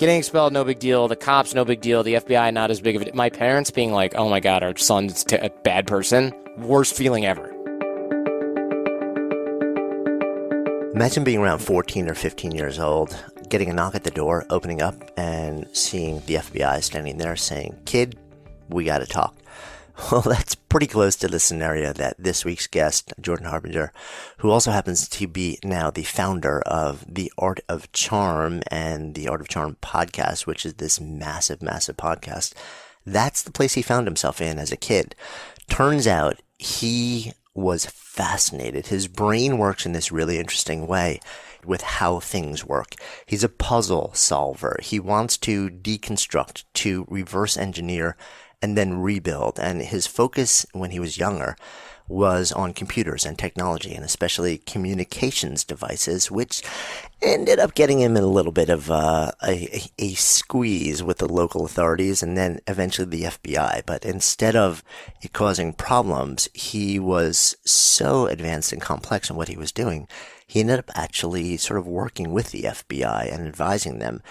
getting expelled, no big deal. The cops, no big deal. The FBI, not as big of a deal. My parents being like, oh my God, our son's a bad person. Worst feeling ever. Imagine being around 14 or 15 years old, getting a knock at the door, opening up, and seeing the FBI standing there saying, "Kid, we got to talk." Well, that's pretty close to the scenario that this week's guest, Jordan Harbinger, who also happens to be now the founder of The Art of Charm and the Art of Charm podcast, which is this massive, massive podcast. That's the place he found himself in as a kid. Turns out he was fascinated. His brain works in this really interesting way with how things work. He's a puzzle solver. He wants to deconstruct, to reverse engineer, and then rebuild. And his focus when he was younger was on computers and technology, and especially communications devices, which ended up getting him in a little bit of a squeeze with the local authorities and then eventually the FBI. But instead of it causing problems, he was so advanced and complex in what he was doing, he ended up actually sort of working with the FBI and advising them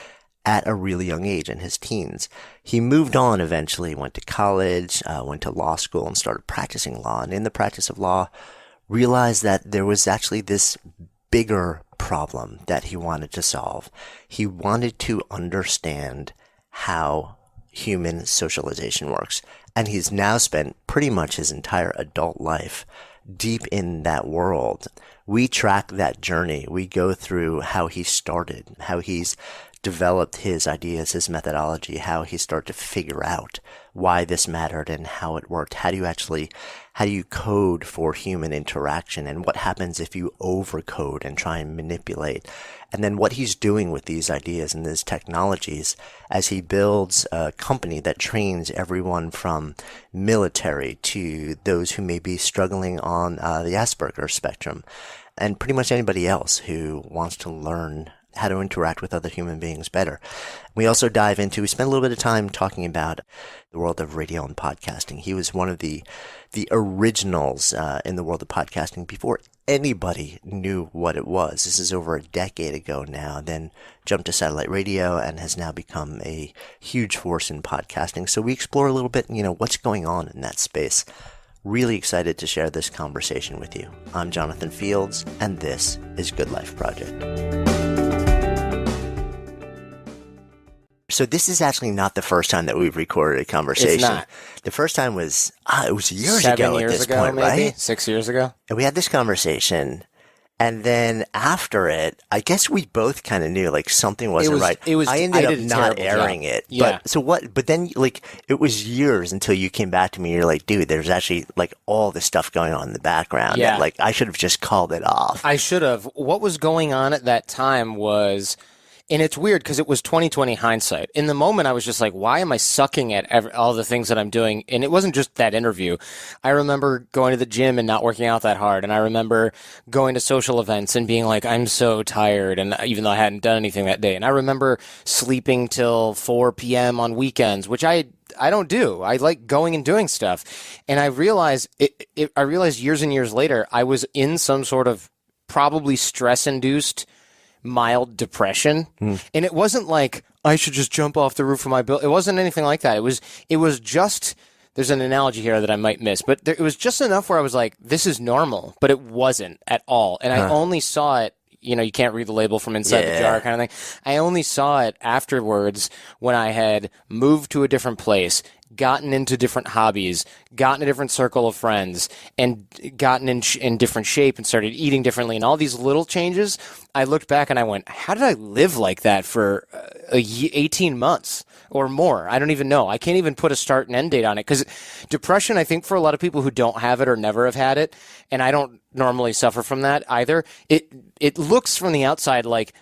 at a really young age in his teens. He moved on eventually, went to college, went to law school and started practicing law. And in the practice of law, realized that there was actually this bigger problem that he wanted to solve. He wanted to understand how human socialization works. And he's now spent pretty much his entire adult life deep in that world. We track that journey. We go through how he started, how he's developed his ideas, his methodology, how he started to figure out why this mattered and how it worked. How do you code for human interaction, and what happens if you overcode and try and manipulate? And then what he's doing with these ideas and these technologies as he builds a company that trains everyone from military to those who may be struggling on the Asperger's spectrum, and pretty much anybody else who wants to learn how to interact with other human beings better. We also we spent a little bit of time talking about the world of radio and podcasting. He was one of the originals in the world of podcasting before anybody knew what it was. This is over a decade ago now, then jumped to satellite radio and has now become a huge force in podcasting. So we explore a little bit, what's going on in that space. Really excited to share this conversation with you. I'm Jonathan Fields, and this is Good Life Project. So this is actually not the first time that we've recorded a conversation. It's not. The first time was, it was years 7 ago years at this ago, point, maybe? right? 6 years ago. And we had this conversation, and then after it, I guess we both kind of knew something wasn't right. I ended up not airing it. Yeah. But then it was years until you came back to me. You're like, dude, there's actually all this stuff going on in the background. Yeah. And, I should have just called it off. I should have. What was going on at that time was, and it's weird because it was 2020 hindsight. In the moment, I was just like, why am I sucking at all the things that I'm doing? And it wasn't just that interview. I remember going to the gym and not working out that hard. And I remember going to social events and being like, I'm so tired. And even though I hadn't done anything that day. And I remember sleeping till 4 p.m. on weekends, which I don't do. I like going and doing stuff. And I realized years and years later, I was in some sort of probably stress-induced mild depression. And it wasn't like I should just jump off the roof of my building. It wasn't anything like that. It was just, there's an analogy here that I might miss, but it was just enough where I was like, this is normal, but it wasn't at all. And I only saw it, you can't read the label from inside the jar kind of thing. I only saw it afterwards when I had moved to a different place, gotten into different hobbies, gotten a different circle of friends, and gotten in different shape and started eating differently. And all these little changes, I looked back and I went, how did I live like that for 18 months or more? I don't even know. I can't even put a start and end date on it, because depression, I think for a lot of people who don't have it or never have had it, and I don't normally suffer from that either, it looks from the outside like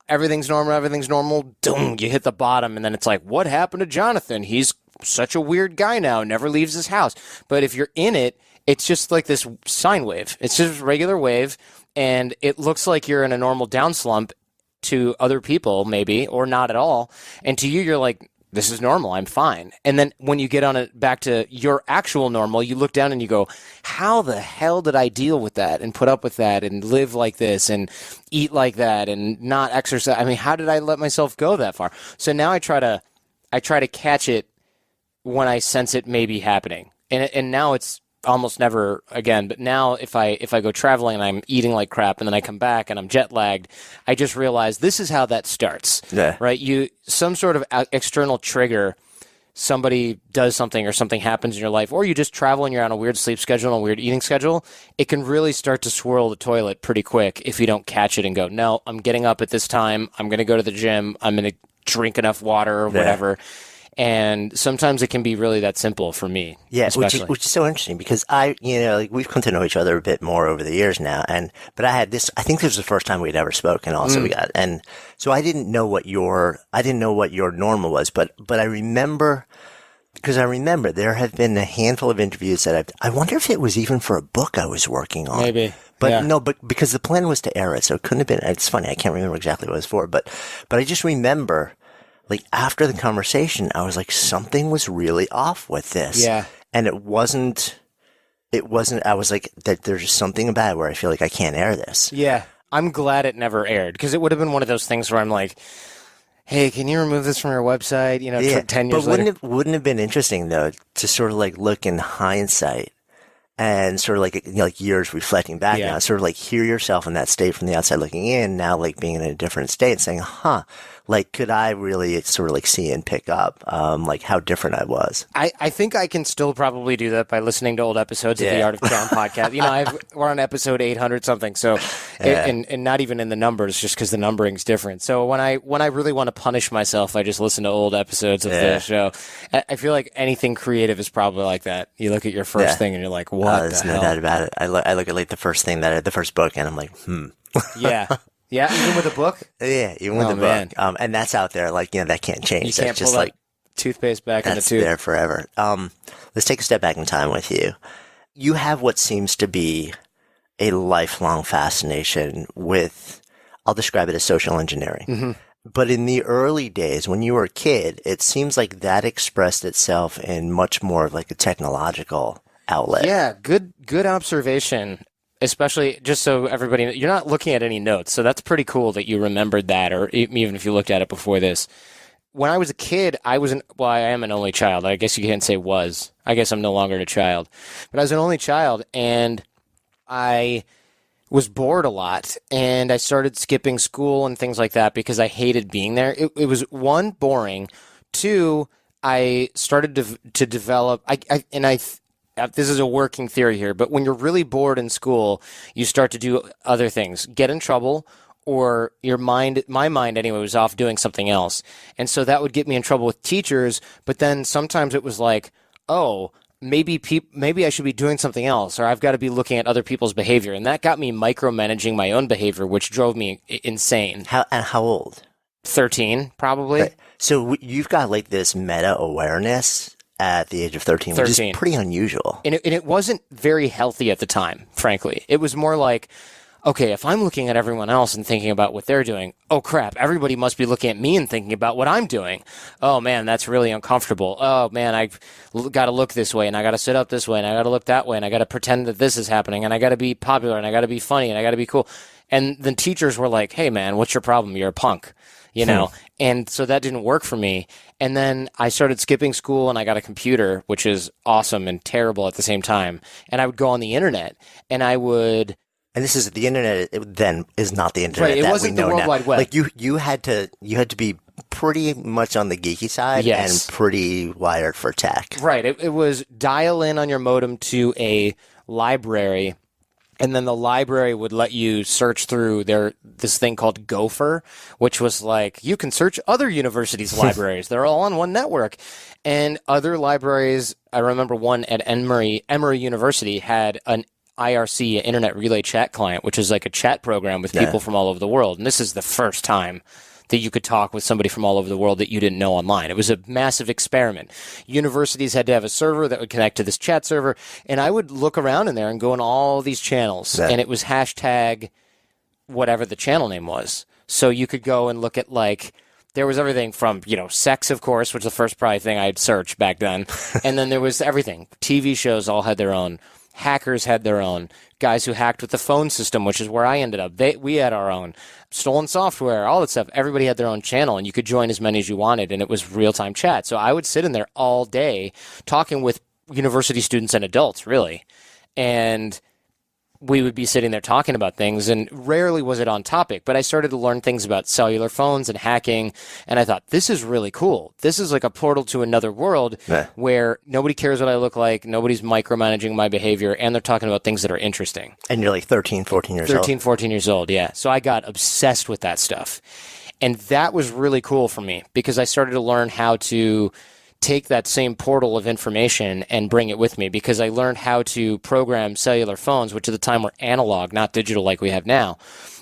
everything's normal, boom, you hit the bottom, and then it's like, what happened to Jonathan? He's such a weird guy now, never leaves his house. But if you're in it, it's just like this sine wave. It's just a regular wave, and it looks like you're in a normal down slump to other people, maybe, or not at all. And to you, you're like, this is normal. I'm fine. And then when you get on it back to your actual normal, you look down and you go, how the hell did I deal with that and put up with that and live like this and eat like that and not exercise? I mean, how did I let myself go that far? So now I try to catch it when I sense it may be happening. And now it's almost never again. But now if I go traveling and I'm eating like crap and then I come back and I'm jet lagged, I just realize this is how that starts. Yeah. Right? Some sort of external trigger, somebody does something or something happens in your life, or you just travel and you're on a weird sleep schedule and a weird eating schedule, it can really start to swirl the toilet pretty quick if you don't catch it and go, no, I'm getting up at this time. I'm going to go to the gym. I'm going to drink enough water or whatever. And sometimes it can be really that simple for me. Yeah, which is so interesting because we've come to know each other a bit more over the years now. But I had this, I think this was the first time we'd ever spoken also and so I didn't know what your normal was, but I remember, because I remember there have been a handful of interviews that I wonder if it was even for a book I was working on. Maybe. But no, but because the plan was to air it, so it couldn't have been, it's funny, I can't remember exactly what it was for, but I just remember, like, after the conversation, I was like, something was really off with this. Yeah. And it wasn't, I was like, that there's just something about it where I feel like I can't air this. Yeah. I'm glad it never aired because it would have been one of those things where I'm like, hey, can you remove this from your website? 10 years later. But wouldn't it have been interesting, though, to sort of like look in hindsight and sort of like years reflecting back now, sort of like hear yourself in that state from the outside looking in, now like being in a different state and saying, like, could I really sort of like see and pick up, like how different I was? I think I can still probably do that by listening to old episodes of the Art of Charm podcast. We're on episode 800 something. So, and not even in the numbers, just because the numbering's different. So when I really want to punish myself, I just listen to old episodes of the show. I feel like anything creative is probably like that. You look at your first thing and you're like, what the there's hell? No doubt about it. I look at like the first book and I'm like, Yeah. Yeah, even with a book? Yeah, even with a book. And that's out there, like, that can't change. You can't that's pull just that like toothpaste back in the tube. That's there forever. Let's take a step back in time with you. You have what seems to be a lifelong fascination with, I'll describe it as social engineering. Mm-hmm. But in the early days, when you were a kid, it seems like that expressed itself in much more of like a technological outlet. Yeah, good observation. Especially just so everybody, you're not looking at any notes. So that's pretty cool that you remembered that, or even if you looked at it before this. When I was a kid, I am an only child. I guess you can't say was. I guess I'm no longer a child. But I was an only child, and I was bored a lot, and I started skipping school and things like that because I hated being there. It was, one, boring. Two, I started to develop, this is a working theory here, but when you're really bored in school, you start to do other things, get in trouble, or my mind anyway, was off doing something else. And so that would get me in trouble with teachers, but then sometimes it was like, oh, maybe I should be doing something else, or I've got to be looking at other people's behavior. And that got me micromanaging my own behavior, which drove me insane. How old? 13, probably. Right. So you've got like this meta-awareness at the age of 13, which is pretty unusual. And it wasn't very healthy at the time, frankly. It was more like, okay, if I'm looking at everyone else and thinking about what they're doing, oh crap, everybody must be looking at me and thinking about what I'm doing. Oh man, that's really uncomfortable. Oh man, I've got to look this way, and I got to sit up this way, and I got to look that way, and I got to pretend that this is happening, and I got to be popular, and I got to be funny, and I got to be cool. And the teachers were like, hey man, what's your problem? You're a punk. And so that didn't work for me. And then I started skipping school and I got a computer, which is awesome and terrible at the same time. And I would go on the internet and I would. And this is the internet. It then is not the internet. Right. It wasn't the World Wide Web. Like you had to be pretty much on the geeky side and pretty wired for tech. Right. It was dial in on your modem to a library. And then the library would let you search through this thing called Gopher, which was like, you can search other universities' libraries. They're all on one network. And other libraries, I remember one at Emory University had an IRC, Internet Relay Chat Client, which is like a chat program with people from all over the world. And this is the first time that you could talk with somebody from all over the world that you didn't know online. It was a massive experiment. Universities had to have a server that would connect to this chat server, and I would look around in there and go in all these channels, and it was hashtag whatever the channel name was. So you could go and look at like there was everything from, sex, of course, which was the first probably thing I'd search back then. And then there was everything. TV shows all had their own. Hackers had their own. Guys who hacked with the phone system, which is where I ended up. We had our own. Stolen software, all that stuff. Everybody had their own channel, and you could join as many as you wanted, and it was real-time chat. So I would sit in there all day talking with university students and adults, really. And we would be sitting there talking about things, and rarely was it on topic, but I started to learn things about cellular phones and hacking, and I thought, this is really cool. This is like a portal to another world where nobody cares what I look like, nobody's micromanaging my behavior, and they're talking about things that are interesting. And you're like 13, 14 years old. 13, 14 years old, yeah. So I got obsessed with that stuff. And that was really cool for me because I started to learn how to take that same portal of information and bring it with me because I learned how to program cellular phones, which at the time were analog, not digital like we have now.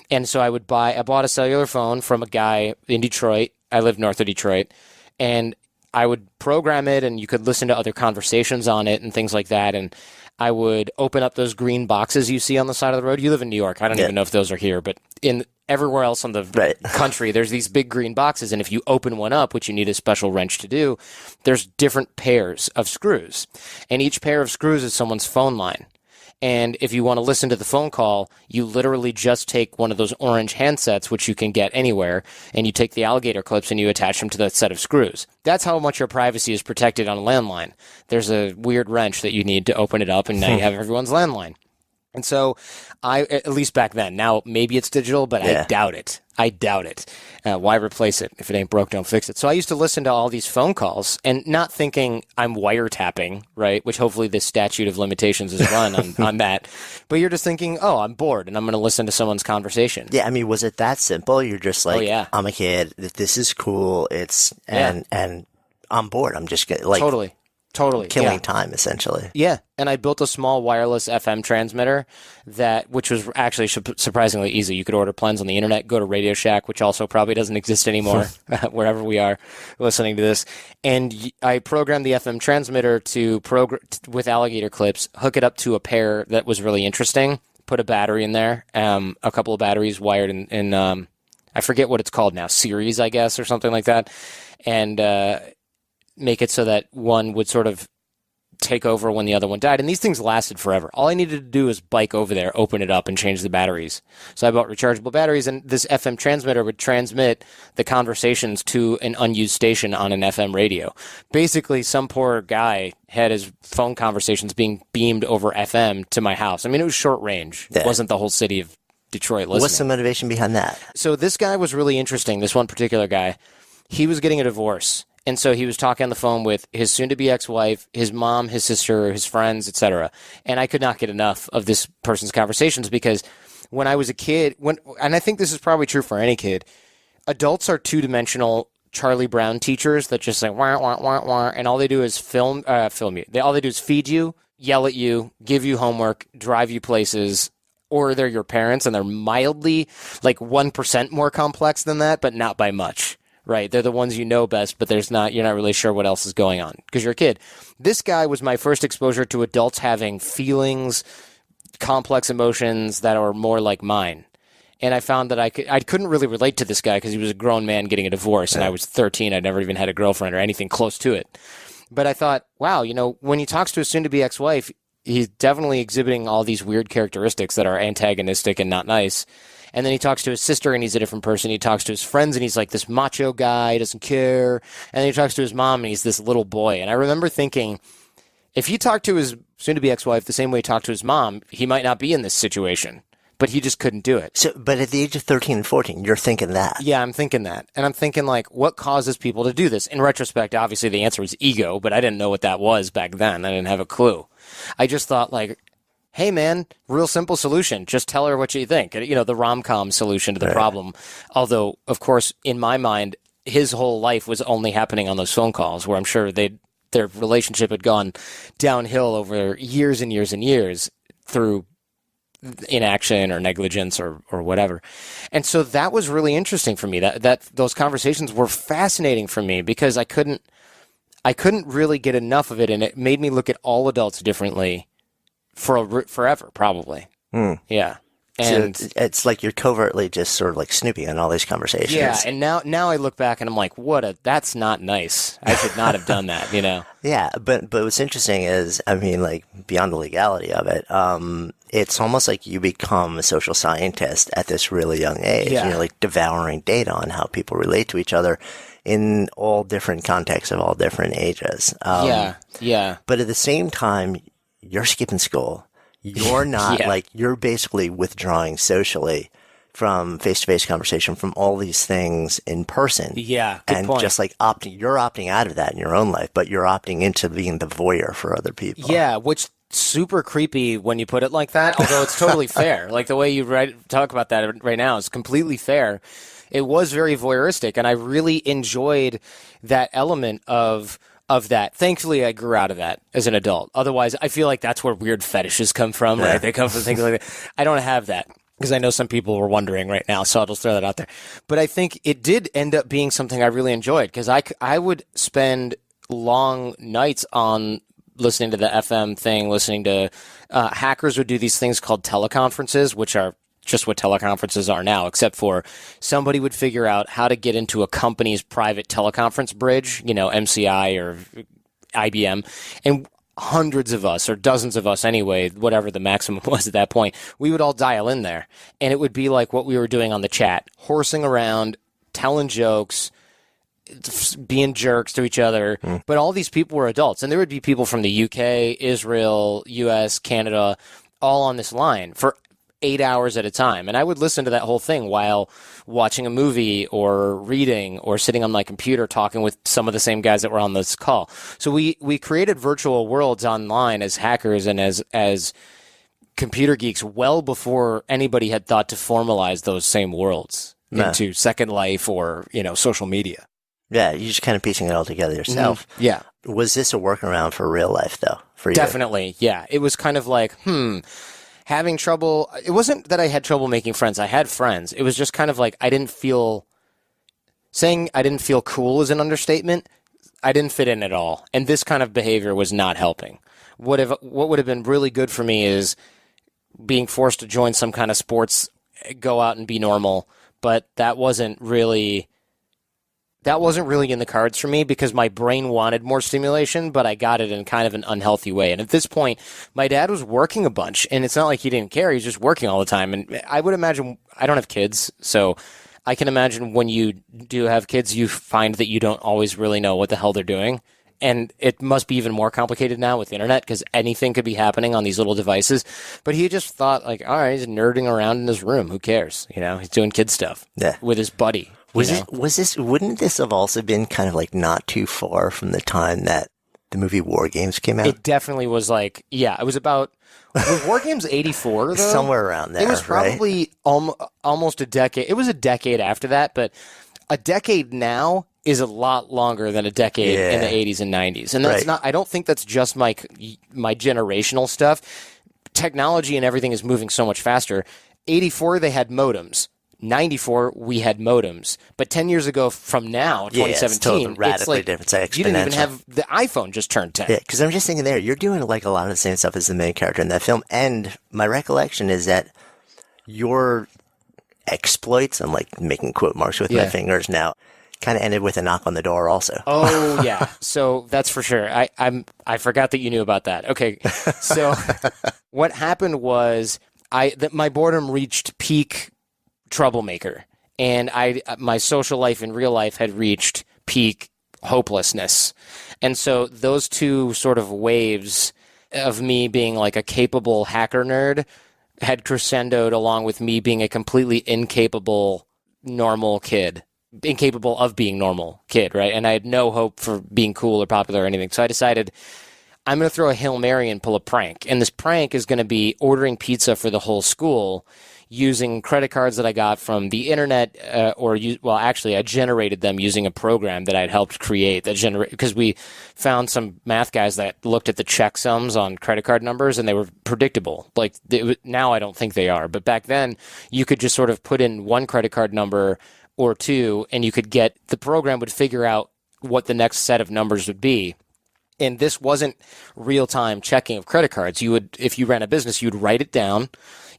And so I bought a cellular phone from a guy in Detroit. I lived north of Detroit. And I would program it and you could listen to other conversations on it and things like that. And I would open up those green boxes you see on the side of the road. You live in New York. I don't even know if those are here, but in everywhere else on the country, there's these big green boxes. And if you open one up, which you need a special wrench to do, there's different pairs of screws. And each pair of screws is someone's phone line. And if you want to listen to the phone call, you literally just take one of those orange handsets, which you can get anywhere, and you take the alligator clips and you attach them to that set of screws. That's how much your privacy is protected on a landline. There's a weird wrench that you need to open it up, and now you have everyone's landline. And so at least back then, now maybe it's digital, but I doubt it. Why replace it? If it ain't broke, don't fix it. So I used to listen to all these phone calls and not thinking I'm wiretapping, right? Which hopefully this statute of limitations is run on that. But you're just thinking, oh, I'm bored and I'm going to listen to someone's conversation. Yeah. I mean, was it that simple? You're just like, I'm a kid. This is cool. And I'm bored. I'm just getting like Totally. Killing time, essentially. Yeah. And I built a small wireless FM transmitter which was actually surprisingly easy. You could order plans on the internet, go to Radio Shack, which also probably doesn't exist anymore, wherever we are listening to this. And I programmed the FM transmitter with alligator clips, hook it up to a pair that was really interesting, put a battery in there, a couple of batteries wired in I forget what it's called now, series, I guess, or something like that. And, make it so that one would sort of take over when the other one died. And these things lasted forever. All I needed to do was bike over there, open it up, and change the batteries. So I bought rechargeable batteries, and this FM transmitter would transmit the conversations to an unused station on an FM radio. Basically, some poor guy had his phone conversations being beamed over FM to my house. I mean, it was short range. It wasn't the whole city of Detroit listening. What's the motivation behind that? So this guy was really interesting, this one particular guy. He was getting a divorce. And so he was talking on the phone with his soon-to-be ex-wife, his mom, his sister, his friends, etc. And I could not get enough of this person's conversations because when I was a kid, and I think this is probably true for any kid, adults are two-dimensional Charlie Brown teachers that just say, wah, wah, wah, wah, and all they do is film you. All they do is feed you, yell at you, give you homework, drive you places, or they're your parents, and they're mildly, like 1% more complex than that, but not by much. Right, they're the ones you know best, but you're not really sure what else is going on because you're a kid. This guy was my first exposure to adults having feelings, complex emotions that are more like mine. And I found that I couldn't really relate to this guy because he was a grown man getting a divorce, and I was 13. I'd never even had a girlfriend or anything close to it. But I thought, wow, when he talks to his soon-to-be ex-wife, he's definitely exhibiting all these weird characteristics that are antagonistic and not nice. And then he talks to his sister, and he's a different person. He talks to his friends, and he's like this macho guy, doesn't care. And then he talks to his mom, and he's this little boy. And I remember thinking, if he talked to his soon-to-be ex-wife the same way he talked to his mom, he might not be in this situation. But he just couldn't do it. But at the age of 13 and 14, you're thinking that. Yeah, I'm thinking that. And I'm thinking, like, what causes people to do this? In retrospect, obviously the answer was ego, but I didn't know what that was back then. I didn't have a clue. I just thought, like, hey, man, real simple solution. Just tell her what you think. The rom-com solution to the problem. Although, of course, in my mind, his whole life was only happening on those phone calls where I'm sure their relationship had gone downhill over years and years and years through inaction or negligence or whatever. And so that was really interesting for me. That those conversations were fascinating for me because I couldn't really get enough of it, and it made me look at all adults differently forever, probably. Yeah. And so it's like you're covertly just sort of like snooping on all these conversations. yeah, and now I look back and I'm like, that's not nice. I should not have done that, you know? Yeah, but what's interesting is, I mean, like beyond the legality of it, it's almost like you become a social scientist at this really young age. Yeah. You're like devouring data on how people relate to each other in all different contexts of all different ages. Yeah. But at the same time, you're skipping school. You're not Yeah. you're basically withdrawing socially from face-to-face conversation, from all these things in person. Yeah, good and point. just like you're opting out of that in your own life, but you're opting into being the voyeur for other people. Yeah, which super creepy when you put it like that, although it's totally fair. Like the way you talk about that right now is completely fair. It was very voyeuristic, and I really enjoyed that element of that. Thankfully, I grew out of that as an adult. Otherwise, I feel like that's where weird fetishes come from, right? They come from things like that. I don't have that because I know some people were wondering right now, so I'll just throw that out there. But I think it did end up being something I really enjoyed because I would spend long nights on listening to the FM thing, listening to hackers would do these things called teleconferences, which are just what teleconferences are now, except for somebody would figure out how to get into a company's private teleconference bridge, you know, MCI or IBM, and hundreds of us, or dozens of us anyway, whatever the maximum was at that point, we would all dial in there. And it would be like what we were doing on the chat, horsing around, telling jokes, being jerks to each other. But all these people were adults. And there would be people from the UK, Israel, US, Canada, all on this line for 8 hours at a time. And I would listen to that whole thing while watching a movie or reading or sitting on my computer talking with some of the same guys that were on this call. So we created virtual worlds online as hackers and as computer geeks well before anybody had thought to formalize those same worlds into Second Life or, you know, social media. Yeah, you're just kind of piecing it all together yourself. Yeah. Was this a workaround for real life, though, for you? Definitely, yeah. It was kind of like, having trouble. It wasn't that I had trouble making friends. I had friends. It was just kind of like saying I didn't feel cool is an understatement. I didn't fit in at all. And this kind of behavior was not helping. What would have been really good for me is being forced to join some kind of sports, go out and be normal. But that wasn't really in the cards for me because my brain wanted more stimulation, but I got it in kind of an unhealthy way. And at this point, my dad was working a bunch, and it's not like he didn't care. He was just working all the time. And I would imagine, I don't have kids, so I can imagine when you do have kids, you find that you don't always really know what the hell they're doing. And it must be even more complicated now with the internet because anything could be happening on these little devices. But he just thought, like, all right, he's nerding around in his room. Who cares? You know, he's doing kid stuff with his buddy. Wouldn't this have also been kind of like not too far from the time that the movie War Games came out? It definitely was like, it was about, was War Games 84 though? Somewhere around there, It was probably almost a decade. It was a decade after that, but a decade now is a lot longer than a decade in the 80s and 90s. And that's not, I don't think that's just my generational stuff. Technology and everything is moving so much faster. 84, they had modems. 94, we had modems. But 10 years ago from now, 2017, radically it's like, different. It's you didn't even have, the iPhone just turned 10. Yeah, because I'm just thinking you're doing like a lot of the same stuff as the main character in that film. And my recollection is that your exploits, I'm like making quote marks with my fingers now, kind of ended with a knock on the door also. Oh, yeah. So that's for sure. I forgot that you knew about that. Okay. So what happened was my boredom reached peak troublemaker, and my social life in real life had reached peak hopelessness. And so those two sort of waves of me being like a capable hacker nerd had crescendoed along with me being a completely incapable normal kid. Incapable of being normal kid, right? And I had no hope for being cool or popular or anything. So I decided I'm going to throw a Hail Mary and pull a prank. And this prank is going to be ordering pizza for the whole school using credit cards that I got from the internet, actually, I generated them using a program that I'd helped create because we found some math guys that looked at the checksums on credit card numbers and they were predictable. Like now I don't think they are, but back then you could just sort of put in one credit card number or two and the program would figure out what the next set of numbers would be. And this wasn't real-time checking of credit cards. If you ran a business, you'd write it down.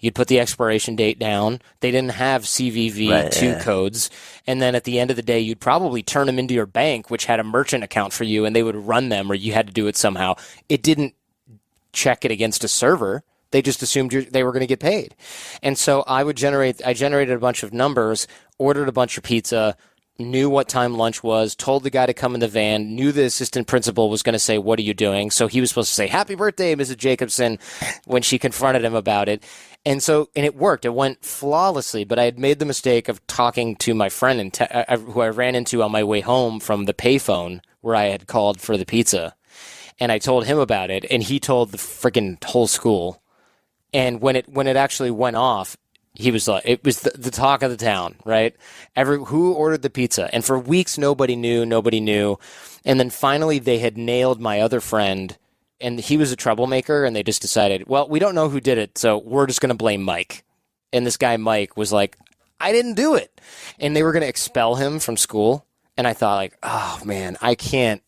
You'd put the expiration date down. They didn't have CVV2 codes. And then at the end of the day, you'd probably turn them into your bank, which had a merchant account for you, and they would run them, or you had to do it somehow. It didn't check it against a server. They just assumed they were going to get paid. And so I generated a bunch of numbers, ordered a bunch of pizza, knew what time lunch was, told the guy to come in the van, knew the assistant principal was going to say, "What are you doing?" So he was supposed to say, "Happy birthday, Mrs. Jacobson," when she confronted him about it. And it worked. It went flawlessly, but I had made the mistake of talking to my friend who I ran into on my way home from the payphone where I had called for the pizza. And I told him about it, and he told the freaking whole school. And when it actually went off, he was like, it was the talk of the town, right? Who ordered the pizza? And for weeks, nobody knew. And then finally, they had nailed my other friend, and he was a troublemaker, and they just decided, well, we don't know who did it, so we're just going to blame Mike. And this guy, Mike, was like, I didn't do it. And they were going to expel him from school. And I thought, like, oh, man, I can't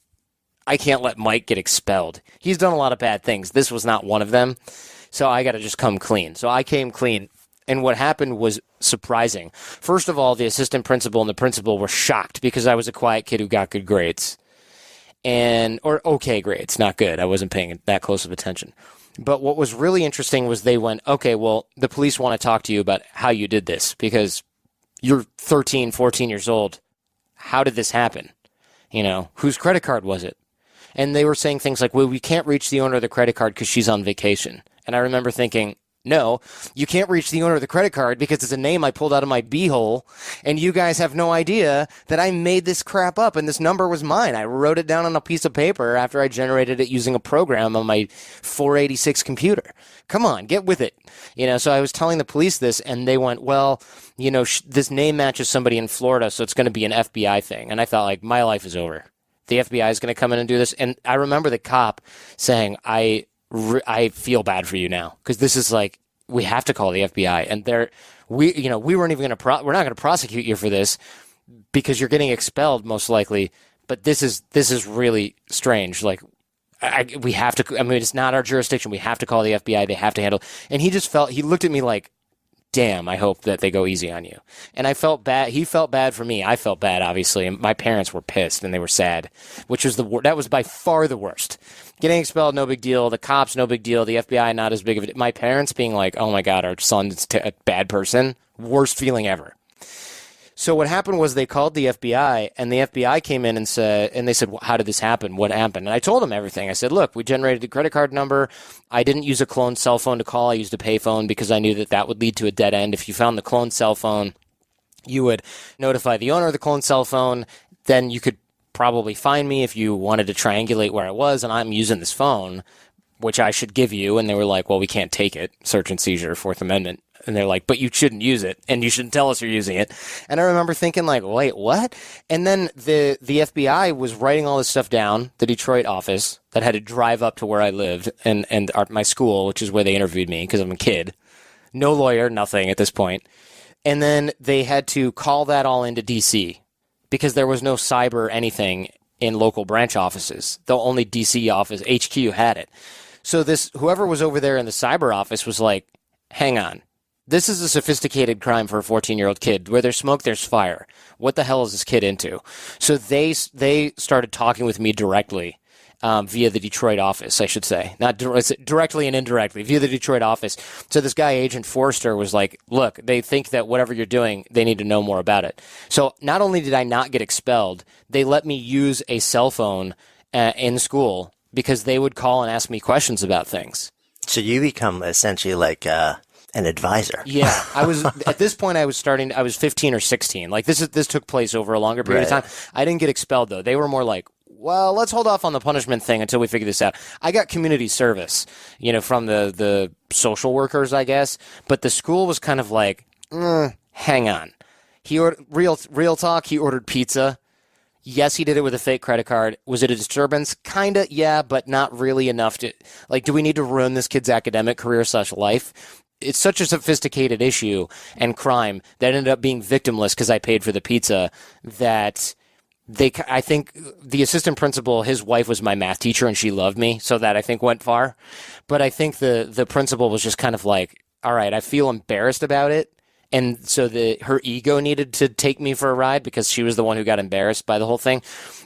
let Mike get expelled. He's done a lot of bad things. This was not one of them. So I got to just come clean. So I came clean. And what happened was surprising. First of all, the assistant principal and the principal were shocked because I was a quiet kid who got good grades. Or okay grades, not good. I wasn't paying that close of attention. But what was really interesting was they went, okay, well, the police want to talk to you about how you did this because you're 13, 14 years old. How did this happen? Whose credit card was it? And they were saying things like, well, we can't reach the owner of the credit card because she's on vacation. And I remember thinking, no, you can't reach the owner of the credit card because it's a name I pulled out of my beehole, and you guys have no idea that I made this crap up, and this number was mine. I wrote it down on a piece of paper after I generated it using a program on my 486 computer. Come on, get with it. So I was telling the police this, and they went, well, this name matches somebody in Florida, so it's going to be an FBI thing. And I thought, like, my life is over. The FBI is going to come in and do this. And I remember the cop saying, I feel bad for you now because this is like, we have to call the FBI, and we weren't even we're not going to prosecute you for this because you're getting expelled most likely. But this is really strange. Like, we have to. I mean, it's not our jurisdiction. We have to call the FBI. They have to handle. And he looked at me like, damn, I hope that they go easy on you. And I felt bad. He felt bad for me. I felt bad, obviously. And my parents were pissed and they were sad, which was that was by far the worst. Getting expelled, no big deal. The cops, no big deal. The FBI, not as big of a deal. My parents being like, oh my God, our son's a bad person. Worst feeling ever. So what happened was they called the FBI, and the FBI came in and they said, well, how did this happen? What happened? And I told them everything. I said, look, we generated the credit card number. I didn't use a cloned cell phone to call. I used a payphone because I knew that would lead to a dead end. If you found the cloned cell phone, you would notify the owner of the cloned cell phone. Then you could probably find me if you wanted to triangulate where I was, and I'm using this phone, which I should give you. And they were like, well, we can't take it. Search and seizure, Fourth Amendment. And they're like, but you shouldn't use it, and you shouldn't tell us you're using it. And I remember thinking, like, wait, what? And then the FBI was writing all this stuff down, the Detroit office, that had to drive up to where I lived and my school, which is where they interviewed me because I'm a kid. No lawyer, nothing at this point. And then they had to call that all into D.C. because there was no cyber anything in local branch offices. The only D.C. office, HQ, had it. So whoever was over there in the cyber office was like, hang on. This is a sophisticated crime for a 14-year-old kid. Where there's smoke, there's fire. What the hell is this kid into? So they started talking with me directly via the Detroit office, I should say. Not directly and indirectly, via the Detroit office. So this guy, Agent Forrester, was like, look, they think that whatever you're doing, they need to know more about it. So not only did I not get expelled, they let me use a cell phone in school because they would call and ask me questions about things. So you become essentially like an advisor. Yeah, I was at this point. I was 15 or 16. Like this took place over a longer period of time. I didn't get expelled though. They were more like, well, let's hold off on the punishment thing until we figure this out. I got community service, from the social workers, I guess. But the school was kind of like, hang on. He ordered real talk. He ordered pizza. Yes, he did it with a fake credit card. Was it a disturbance? Kinda, yeah, but not really enough to like. Do we need to ruin this kid's academic career / life? It's such a sophisticated issue and crime that ended up being victimless because I paid for the pizza that I think the assistant principal, his wife was my math teacher and she loved me. So that I think went far. But I think the principal was just kind of like, all right, I feel embarrassed about it. And so her ego needed to take me for a ride because she was the one who got embarrassed by the whole thing.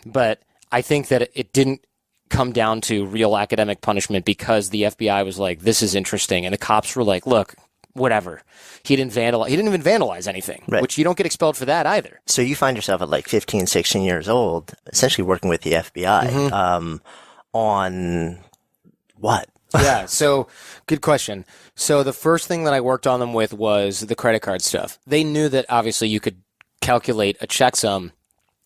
But I think that it didn't come down to real academic punishment because the FBI was like, this is interesting. And the cops were like, look, whatever. He didn't even vandalize anything, right. Which you don't get expelled for that either. So you find yourself at like 15, 16 years old, essentially working with the FBI on what? Yeah, so good question. So the first thing that I worked on them with was the credit card stuff. They knew that obviously you could calculate a checksum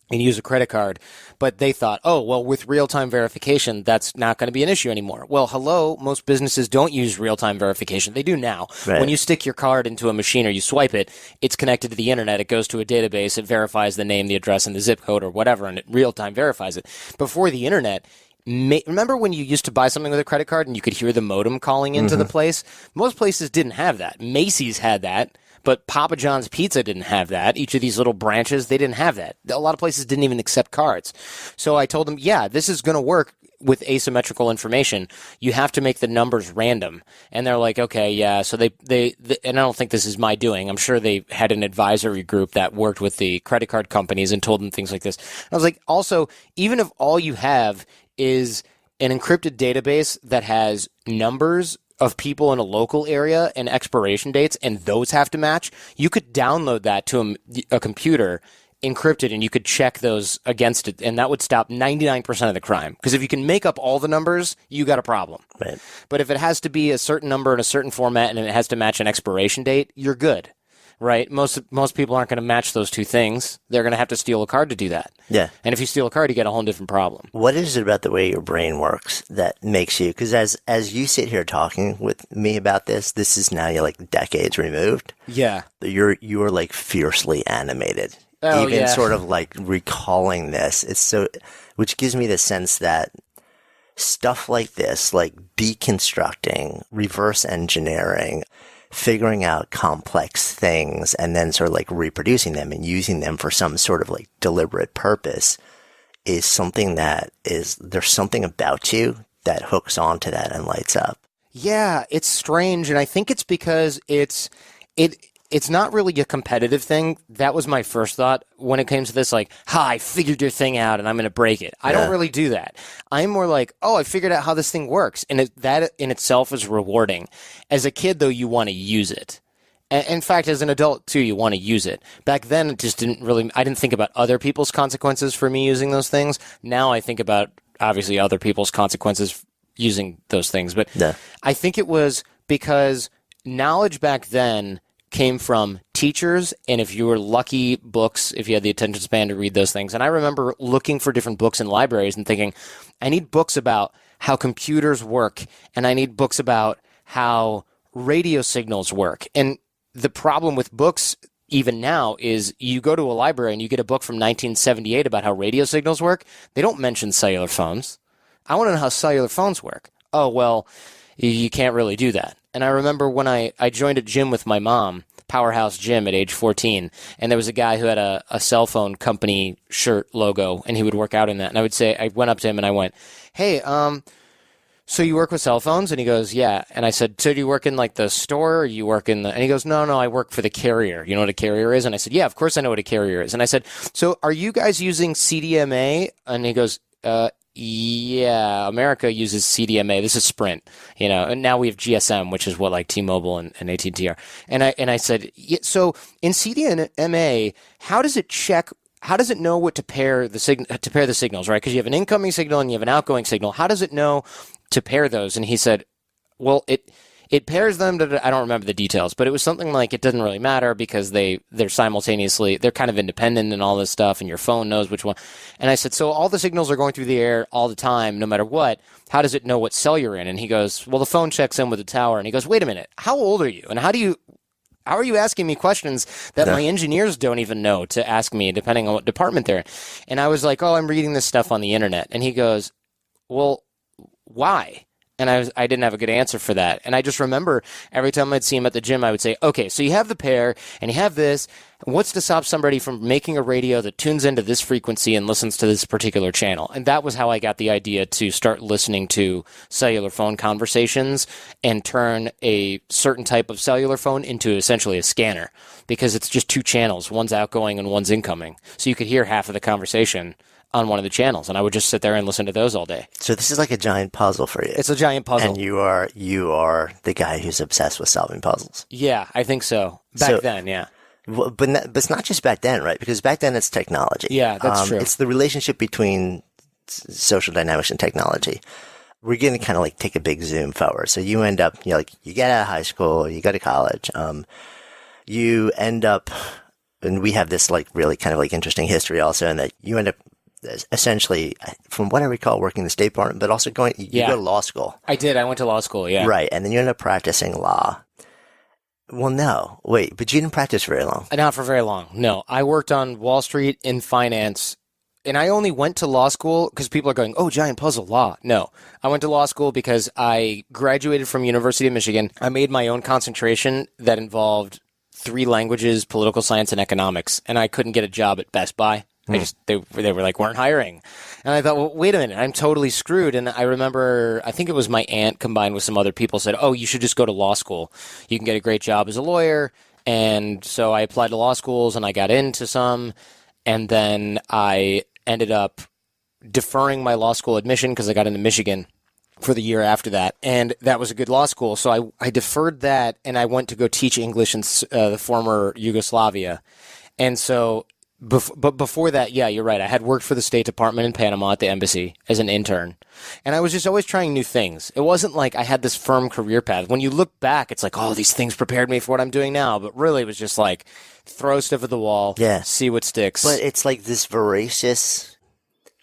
and use a credit card, but they thought, oh, well, with real-time verification, that's not going to be an issue anymore. Well, hello, most businesses don't use real-time verification. They do now. Right. When you stick your card into a machine or you swipe it, it's connected to the internet. It goes to a database. It verifies the name, the address, and the zip code or whatever, and it real-time verifies it. Before the internet, remember when you used to buy something with a credit card and you could hear the modem calling into the place? Most places didn't have that. Macy's had that, but Papa John's Pizza didn't have that. Each of these little branches, they didn't have that. A lot of places didn't even accept cards. So I told them, yeah, this is going to work with asymmetrical information. You have to make the numbers random. And they're like, okay, yeah. So they and I don't think this is my doing. I'm sure they had an advisory group that worked with the credit card companies and told them things like this. I was like, also, even if all you have is an encrypted database that has numbers of people in a local area and expiration dates, and those have to match, you could download that to a computer, encrypted, and you could check those against it, and that would stop 99% of the crime. Because if you can make up all the numbers, you got a problem. Right. But if it has to be a certain number in a certain format and it has to match an expiration date, you're good. Right? Most people aren't going to match those two things. They're going to have to steal a card to do that. Yeah. And if you steal a card, you get a whole different problem. What is it about the way your brain works that makes you, because as you sit here talking with me about this is now you're like decades removed. Yeah. You're like fiercely animated. Oh, even yeah. sort of like recalling this. It's so, which gives me the sense that stuff like this, like deconstructing, reverse engineering, figuring out complex things and then sort of like reproducing them and using them for some sort of like deliberate purpose is something that there's something about you that hooks onto that and lights up. Yeah, it's strange. And I think it's because it's not really a competitive thing. That was my first thought when it came to this, like, I figured your thing out and I'm going to break it. I don't really do that. I'm more like, I figured out how this thing works. And that in itself is rewarding. As a kid, though, you want to use it. In fact, as an adult, too, you want to use it. Back then, it just I didn't think about other people's consequences for me using those things. Now I think about, obviously, other people's consequences using those things. But I think it was because knowledge back then came from teachers, and if you were lucky, books, if you had the attention span to read those things. And I remember looking for different books in libraries and thinking, I need books about how computers work, and I need books about how radio signals work. And the problem with books, even now, is you go to a library and you get a book from 1978 about how radio signals work. They don't mention cellular phones. I want to know how cellular phones work. Oh, well, you can't really do that. And I remember when I joined a gym with my mom, Powerhouse Gym, at age 14, and there was a guy who had a cell phone company shirt logo, and he would work out in that. And I went up to him and I went, hey, so you work with cell phones? And he goes, yeah. And I said, so do you work in like the store or you work in the, and he goes, no, I work for the carrier. You know what a carrier is? And I said, yeah, of course I know what a carrier is. And I said, so are you guys using CDMA? And he goes, yeah, America uses CDMA. This is Sprint, and now we have GSM, which is what like T-Mobile and AT&T are. And I said, yeah, so in CDMA, how does it know what to pair the signals, right? Because you have an incoming signal and you have an outgoing signal. How does it know to pair those? And he said, well, it pairs them to, I don't remember the details, but it was something like it doesn't really matter because they're simultaneously, they're kind of independent and all this stuff, and your phone knows which one. And I said, so all the signals are going through the air all the time, no matter what. How does it know what cell you're in? And he goes, well, the phone checks in with the tower. And he goes, wait a minute, how old are you? And how are you asking me questions that my engineers don't even know to ask me, depending on what department they're in? And I was like, I'm reading this stuff on the internet. And he goes, well, why? And I didn't have a good answer for that. And I just remember every time I'd see him at the gym, I would say, okay, so you have the pair and you have this. What's to stop somebody from making a radio that tunes into this frequency and listens to this particular channel? And that was how I got the idea to start listening to cellular phone conversations and turn a certain type of cellular phone into essentially a scanner, because it's just two channels. One's outgoing and one's incoming. So you could hear half of the conversation on one of the channels, and I would just sit there and listen to those all day. So this is like a giant puzzle for you. It's a giant puzzle. And you are the guy who's obsessed with solving puzzles. Yeah, I think so. Back then, yeah. But it's not just back then, right? Because back then it's technology. Yeah, that's true. It's the relationship between social dynamics and technology. We're going to kind of like take a big zoom forward. So you end up, you get out of high school, you go to college, you end up, and we have this like really kind of like interesting history also, in that you end up essentially, from what I recall, working in the State Department, but also you go to law school. I did. I went to law school, yeah. Right. And then you end up practicing law. Well, no. Wait, but you didn't practice very long. Not for very long, no. I worked on Wall Street in finance, and I only went to law school because people are going, oh, giant puzzle, law. No. I went to law school because I graduated from University of Michigan. I made my own concentration that involved 3 languages, political science, and economics, and I couldn't get a job at Best Buy. They were like, weren't hiring. And I thought, well, wait a minute, I'm totally screwed. And I remember, I think it was my aunt combined with some other people said, oh, you should just go to law school. You can get a great job as a lawyer. And so I applied to law schools and I got into some. And then I ended up deferring my law school admission because I got into Michigan for the year after that. And that was a good law school. So I deferred that and I went to go teach English in the former Yugoslavia. And so but before that, yeah, you're right. I had worked for the State Department in Panama at the embassy as an intern. And I was just always trying new things. It wasn't like I had this firm career path. When you look back, it's like, oh, these things prepared me for what I'm doing now. But really, it was just like, throw stuff at the wall, see what sticks. But it's like this voracious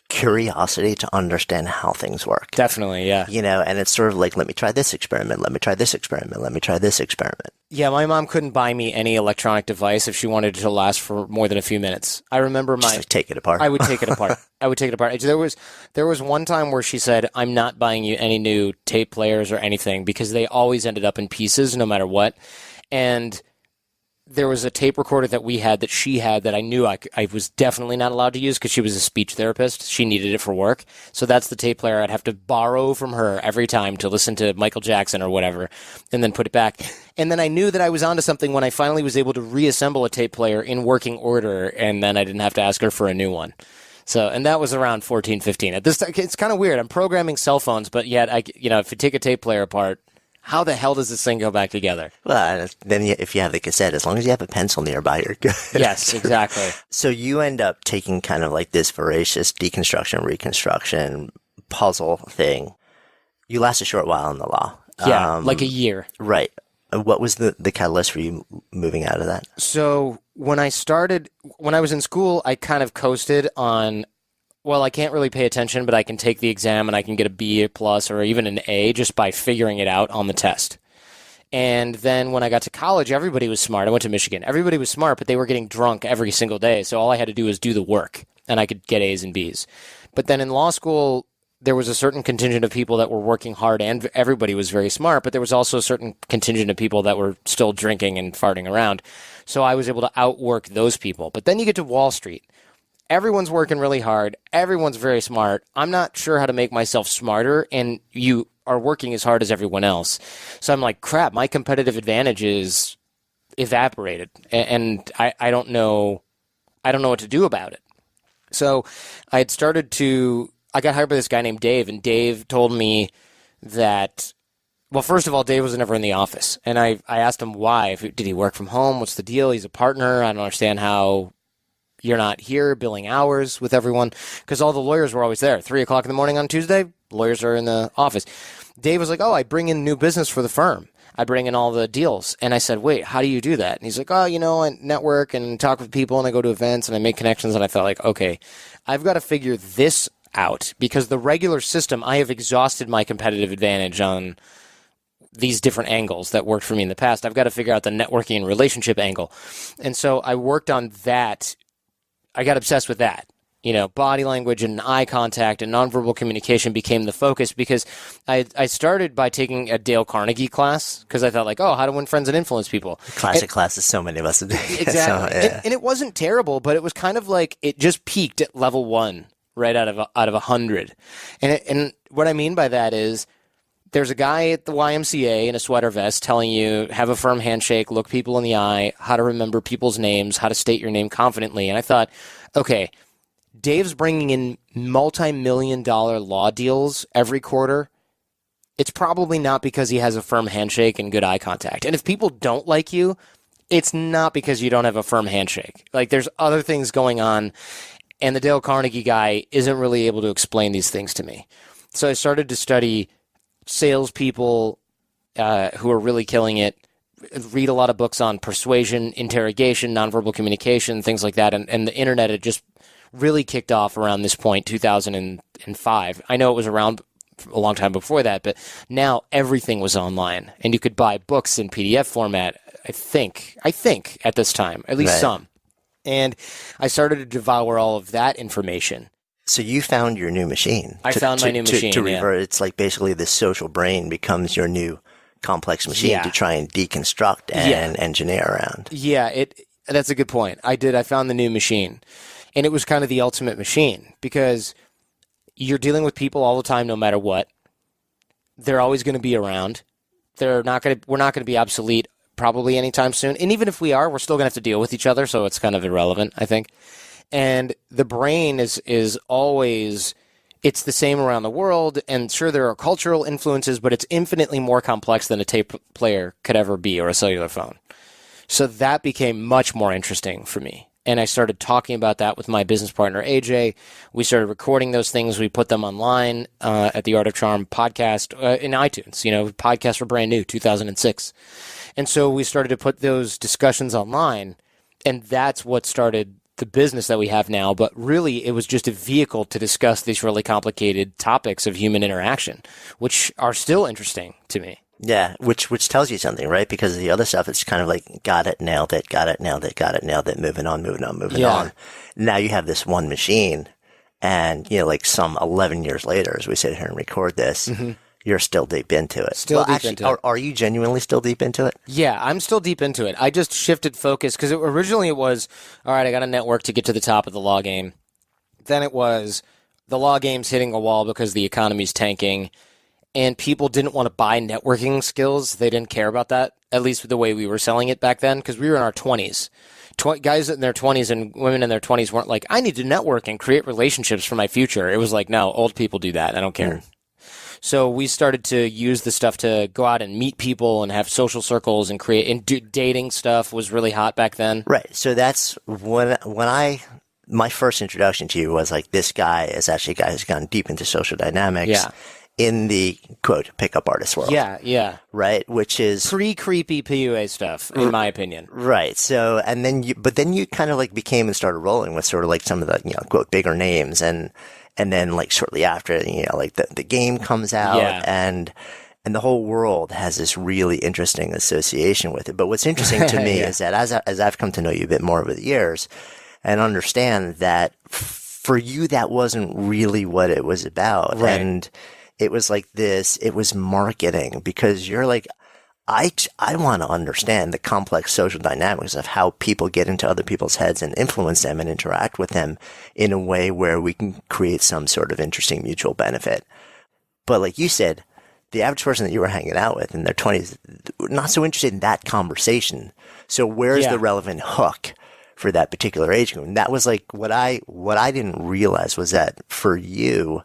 curiosity to understand how things work. Definitely, yeah. And it's sort of like, let me try this experiment, let me try this experiment, let me try this experiment. Yeah, my mom couldn't buy me any electronic device if she wanted it to last for more than a few minutes. I remember Just like take it apart. I would take it apart. There was one time where she said, I'm not buying you any new tape players or anything because they always ended up in pieces no matter what. And there was a tape recorder that we had that she had that I knew I was definitely not allowed to use because she was a speech therapist. She needed it for work. So that's the tape player I'd have to borrow from her every time to listen to Michael Jackson or whatever and then put it back. And then I knew that I was onto something when I finally was able to reassemble a tape player in working order, and then I didn't have to ask her for a new one. So, and that was around 14, 15. At this, it's kind of weird. I'm programming cell phones, but yet if you take a tape player apart, how the hell does this thing go back together? Well, then if you have the cassette, as long as you have a pencil nearby, you're good. Yes, exactly. So you end up taking kind of like this voracious deconstruction, reconstruction puzzle thing. You last a short while in the law. Yeah, like a year. Right. What was the catalyst for you moving out of that? So when I was in school, I kind of coasted on, well, I can't really pay attention, but I can take the exam and I can get a B plus or even an A just by figuring it out on the test. And then when I got to college, everybody was smart. I went to Michigan. Everybody was smart, but they were getting drunk every single day. So all I had to do was do the work and I could get A's and B's. But then in law school, there was a certain contingent of people that were working hard and everybody was very smart, but there was also a certain contingent of people that were still drinking and farting around. So I was able to outwork those people. But then you get to Wall Street. Everyone's working really hard. Everyone's very smart. I'm not sure how to make myself smarter, and you are working as hard as everyone else. So I'm like, crap, my competitive advantage is evaporated, and I don't know what to do about it. So I got hired by this guy named Dave, and Dave told me that, well, first of all, Dave was never in the office, and I asked him why. Did he work from home? What's the deal? He's a partner. I don't understand how you're not here billing hours with everyone, because all the lawyers were always there. 3 o'clock in the morning on Tuesday, lawyers are in the office. Dave was like, oh, I bring in new business for the firm. I bring in all the deals. And I said, wait, how do you do that? And he's like, oh, I network and talk with people and I go to events and I make connections. And I felt like, okay, I've got to figure this out, because the regular system, I have exhausted my competitive advantage on these different angles that worked for me in the past. I've got to figure out the networking and relationship angle. And so I worked on that. I got obsessed with that. body language and eye contact and nonverbal communication became the focus because I started by taking a Dale Carnegie class because I thought like, oh, how to win friends and influence people. Classic classes so many of us have taken. Exactly. So, yeah. And it wasn't terrible, but it was kind of like it just peaked at level 1 right out of 100. And what I mean by that is there's a guy at the YMCA in a sweater vest telling you have a firm handshake, look people in the eye, how to remember people's names, how to state your name confidently. And I thought, okay, Dave's bringing in multi-million-dollar law deals every quarter. It's probably not because he has a firm handshake and good eye contact. And if people don't like you, it's not because you don't have a firm handshake. Like, there's other things going on, and the Dale Carnegie guy isn't really able to explain these things to me. So I started to study salespeople who are really killing it, read a lot of books on persuasion, interrogation, nonverbal communication, things like that. And the internet had just really kicked off around this point, 2005. I know it was around a long time before that, but now everything was online, and you could buy books in PDF format, I think at this time, at least some. And I started to devour all of that information. So you found your new machine. I found my new machine, to revert, it's like basically the social brain becomes your new complex machine to try and deconstruct and engineer around. Yeah, that's a good point. I found the new machine. And it was kind of the ultimate machine because you're dealing with people all the time, no matter what. They're always going to be around. We're not going to be obsolete probably anytime soon. And even if we are, we're still going to have to deal with each other. So it's kind of irrelevant, I think. And the brain is always, it's the same around the world. And sure, there are cultural influences, but it's infinitely more complex than a tape player could ever be or a cellular phone. So that became much more interesting for me. And I started talking about that with my business partner, AJ. We started recording those things. We put them online at the Art of Charm podcast in iTunes. Podcasts were brand new, 2006. And so we started to put those discussions online. And that's what started the business that we have now. But really, it was just a vehicle to discuss these really complicated topics of human interaction, which are still interesting to me. Yeah, which tells you something, right? Because the other stuff, it's kind of like, got it, nailed it, got it, nailed it, got it, nailed it, moving on. Now you have this one machine, and, like some 11 years later, as we sit here and record this, you're still deep into it. Are you genuinely still deep into it? Yeah, I'm still deep into it. I just shifted focus, because originally it was, all right, I got a network to get to the top of the law game. Then it was, the law game's hitting a wall because the economy's tanking. And people didn't want to buy networking skills. They didn't care about that, at least the way we were selling it back then, because we were in our 20s. Guys in their 20s and women in their 20s weren't like, I need to network and create relationships for my future. It was like, no, old people do that. I don't care. So we started to use the stuff to go out and meet people and have social circles and create, and dating stuff was really hot back then. Right. So that's when my first introduction to you was like, this guy is actually a guy who's gone deep into social dynamics. Yeah. In the, quote, pickup artist world. Yeah. Right? Which is... pre-creepy PUA stuff, in my opinion. Right. So, and then you kind of like became and started rolling with sort of like some of the, quote, bigger names. And then like shortly after, like the game comes out and the whole world has this really interesting association with it. But what's interesting to me is that as I've come to know you a bit more over the years and understand that for you, that wasn't really what it was about. Right. And it was like this, it was marketing, because you're like, I want to understand the complex social dynamics of how people get into other people's heads and influence them and interact with them in a way where we can create some sort of interesting mutual benefit. But like you said, the average person that you were hanging out with in their 20s, not so interested in that conversation. So where's the relevant hook for that particular age group? And that was like what I didn't realize was that for you,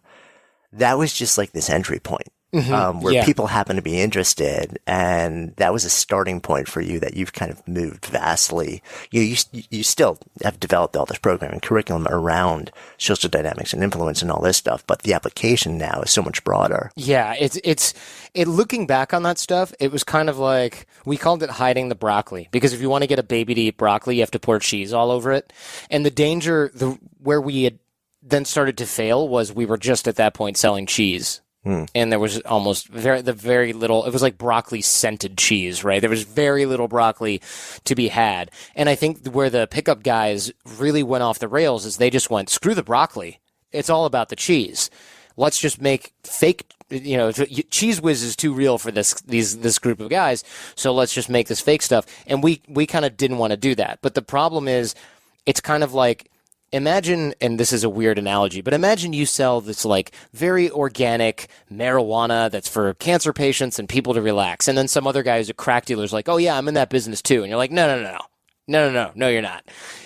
that was just like this entry point where people happen to be interested. And that was a starting point for you that you've kind of moved vastly. You still have developed all this programming curriculum around social dynamics and influence and all this stuff, but the application now is so much broader. Yeah, it's looking back on that stuff, it was kind of like, we called it hiding the broccoli, because if you want to get a baby to eat broccoli, you have to pour cheese all over it. And the danger, where we had then started to fail was we were just at that point selling cheese. And there was almost very little. It was like broccoli scented cheese, right? There was very little broccoli to be had. And I think where the pickup guys really went off the rails is they just went, screw the broccoli. It's all about the cheese. Let's just make fake, Cheese Whiz is too real for this group of guys. So let's just make this fake stuff. And we kind of didn't want to do that. But the problem is, it's kind of like, imagine, and this is a weird analogy, but imagine you sell this like very organic marijuana that's for cancer patients and people to relax. And then some other guy who's a crack dealer is like, oh yeah, I'm in that business too. And you're like, no, you're not.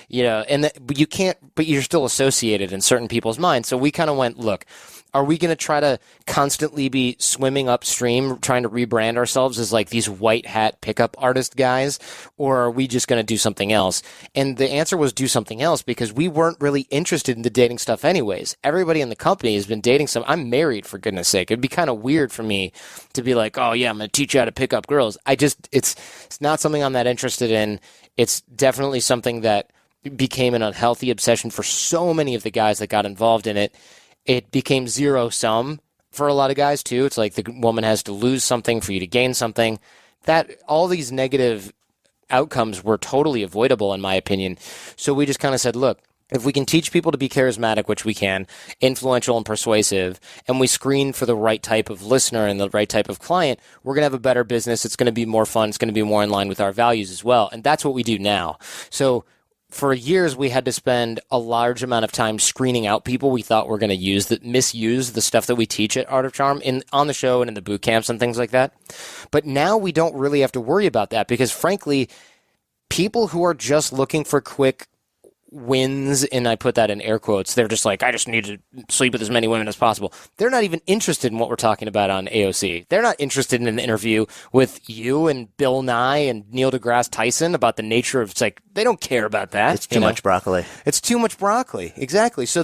But you can't, but you're still associated in certain people's minds. So we kind of went, look, are we going to try to constantly be swimming upstream, trying to rebrand ourselves as like these white hat pickup artist guys? Or are we just going to do something else? And the answer was do something else, because we weren't really interested in the dating stuff anyways. Everybody in the company has been dating I'm married, for goodness sake. It'd be kind of weird for me to be like, oh yeah, I'm going to teach you how to pick up girls. It's not something I'm that interested in. It's definitely something that became an unhealthy obsession for so many of the guys that got involved in it. It became zero sum for a lot of guys too. It's like the woman has to lose something for you to gain something. That all these negative outcomes were totally avoidable in my opinion. So we just kind of said, look, if we can teach people to be charismatic, which we can, influential and persuasive, and we screen for the right type of listener and the right type of client, we're going to have a better business. It's going to be more fun. It's going to be more in line with our values as well. And that's what we do now. So for years, we had to spend a large amount of time screening out people we thought were going to misuse the stuff that we teach at Art of Charm on the show and in the boot camps and things like that. But now we don't really have to worry about that, because frankly, people who are just looking for quick wins, and I put that in air quotes, they're just like, I just need to sleep with as many women as possible. They're not even interested in what we're talking about on AOC. They're not interested in an interview with you and Bill Nye and Neil deGrasse Tyson about the nature of, it's like, they don't care about that. It's too much broccoli. It's too much broccoli. Exactly. So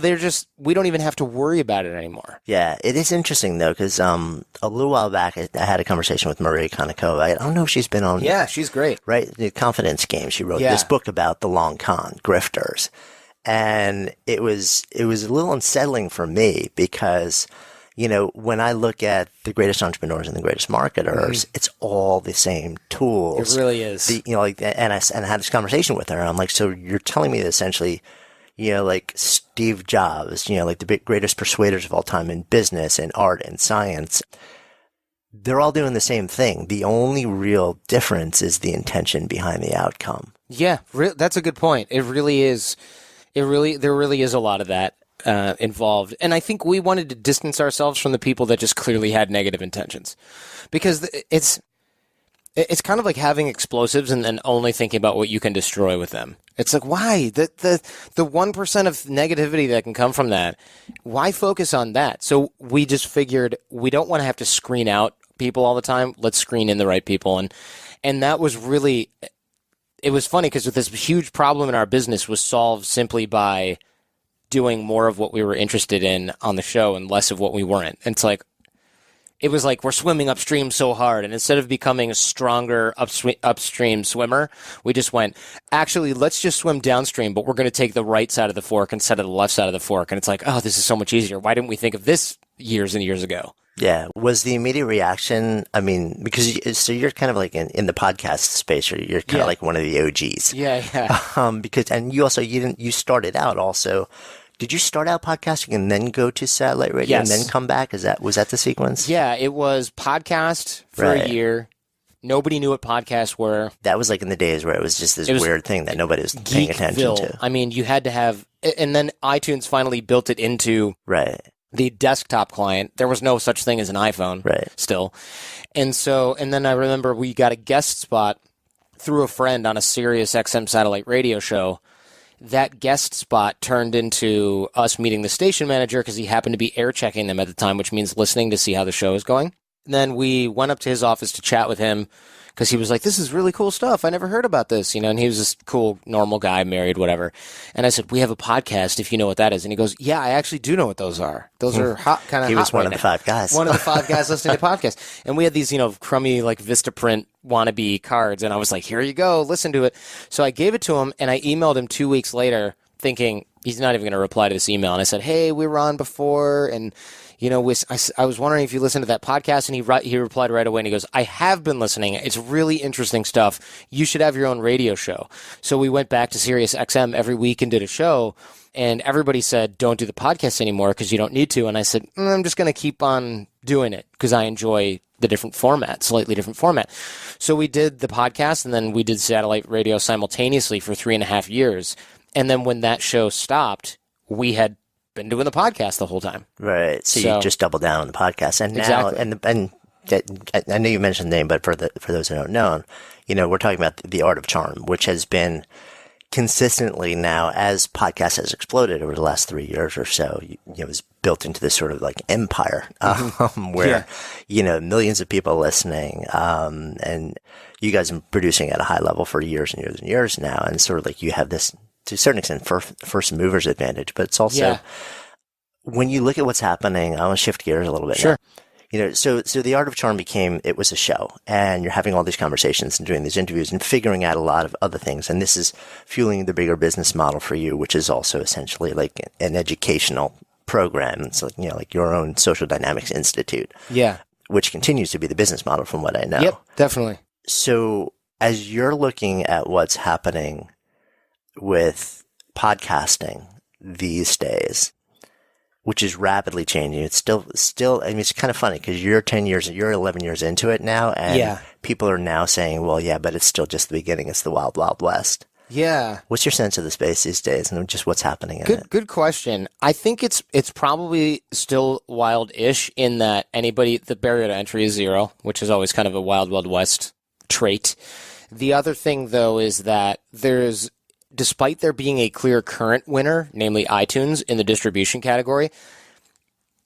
we don't even have to worry about it anymore. Yeah, it is interesting though, because a little while back, I had a conversation with Marie Konnikova. I don't know if she's been on. Yeah, she's great. Right? The Confidence Game. She wrote this book about the long con, grifters. And it was a little unsettling for me because, when I look at the greatest entrepreneurs and the greatest marketers, it's all the same tools. It really is. And I had this conversation with her. I'm like, so you're telling me that essentially, like Steve Jobs, like the greatest persuaders of all time in business and art and science, they're all doing the same thing. The only real difference is the intention behind the outcome. Yeah, that's a good point. It really is. There really is a lot of that involved. And I think we wanted to distance ourselves from the people that just clearly had negative intentions, because it's kind of like having explosives and then only thinking about what you can destroy with them. It's like, why? The 1% of negativity that can come from that, why focus on that? So we just figured we don't want to have to screen out people all the time. Let's screen in the right people. And that was really... It was funny because this huge problem in our business was solved simply by doing more of what we were interested in on the show and less of what we weren't. And it was like we're swimming upstream so hard, and instead of becoming a stronger upstream swimmer, we just went, actually, let's just swim downstream, but we're going to take the right side of the fork instead of the left side of the fork. And it's like, oh, this is so much easier. Why didn't we think of this years and years ago? Yeah. Was the immediate reaction, I mean, because so you're kind of like in the podcast space, or you're kind of like one of the OGs. Yeah. Because, and you started out also, did you start out podcasting and then go to satellite radio and then come back? Was that the sequence? Yeah, it was podcast for a year. Nobody knew what podcasts were. That was like in the days where it was just this weird thing that nobody was paying attention to. I mean, you had to have, and then iTunes finally built it into the desktop client. There was no such thing as an iPhone still. And then I remember we got a guest spot through a friend on a Sirius XM satellite radio show. That guest spot turned into us meeting the station manager because he happened to be air checking them at the time, which means listening to see how the show is going. And then we went up to his office to chat with him because he was like, this is really cool stuff. I never heard about this, and he was this cool, normal guy, married, whatever. And I said, we have a podcast, if you know what that is. And he goes, yeah, I actually do know what those are. Those are hot, kind of hot. He was one right of the now. 5 guys. One of the 5 guys listening to podcasts. And we had these, crummy, like Vistaprint wannabe cards. And I was like, here you go, listen to it. So I gave it to him, and I emailed him 2 weeks later thinking, he's not even going to reply to this email. And I said, hey, we were on before, and I was wondering if you listened to that podcast. And he replied right away, and he goes, I have been listening. It's really interesting stuff. You should have your own radio show. So we went back to Sirius XM every week and did a show. And everybody said, don't do the podcast anymore because you don't need to. And I said, I'm just going to keep on doing it because I enjoy the different format, slightly different format. So we did the podcast, and then we did satellite radio simultaneously for 3.5 years. And then when that show stopped, we had been doing the podcast the whole time. Right. So you just double down on the podcast. And now, exactly. I know you mentioned the name, but for those who don't know, we're talking about the art of charm, which has been consistently now, as podcast has exploded over the last 3 years or so, it's built into this sort of like empire, where, millions of people listening, and you guys have been producing at a high level for years and years and years now. And sort of like you have this, to a certain extent, first mover's advantage, but it's also, when you look at what's happening, I want to shift gears a little bit. Sure. Now. So the art of charm it was a show, and you're having all these conversations and doing these interviews and figuring out a lot of other things. And this is fueling the bigger business model for you, which is also essentially like an educational program. It's like, like your own Social Dynamics Institute. Yeah. Which continues to be the business model from what I know. Yep, definitely. So as you're looking at what's happening with podcasting these days, which is rapidly changing. It's still, I mean, it's kind of funny because you're 11 years into it now, and people are now saying, well, yeah, but it's still just the beginning. It's the wild, wild west. Yeah. What's your sense of the space these days and just what's happening in it? Good question. I think it's probably still wild-ish in that the barrier to entry is 0, which is always kind of a wild, wild west trait. The other thing, though, is that despite there being a clear current winner, namely iTunes, in the distribution category,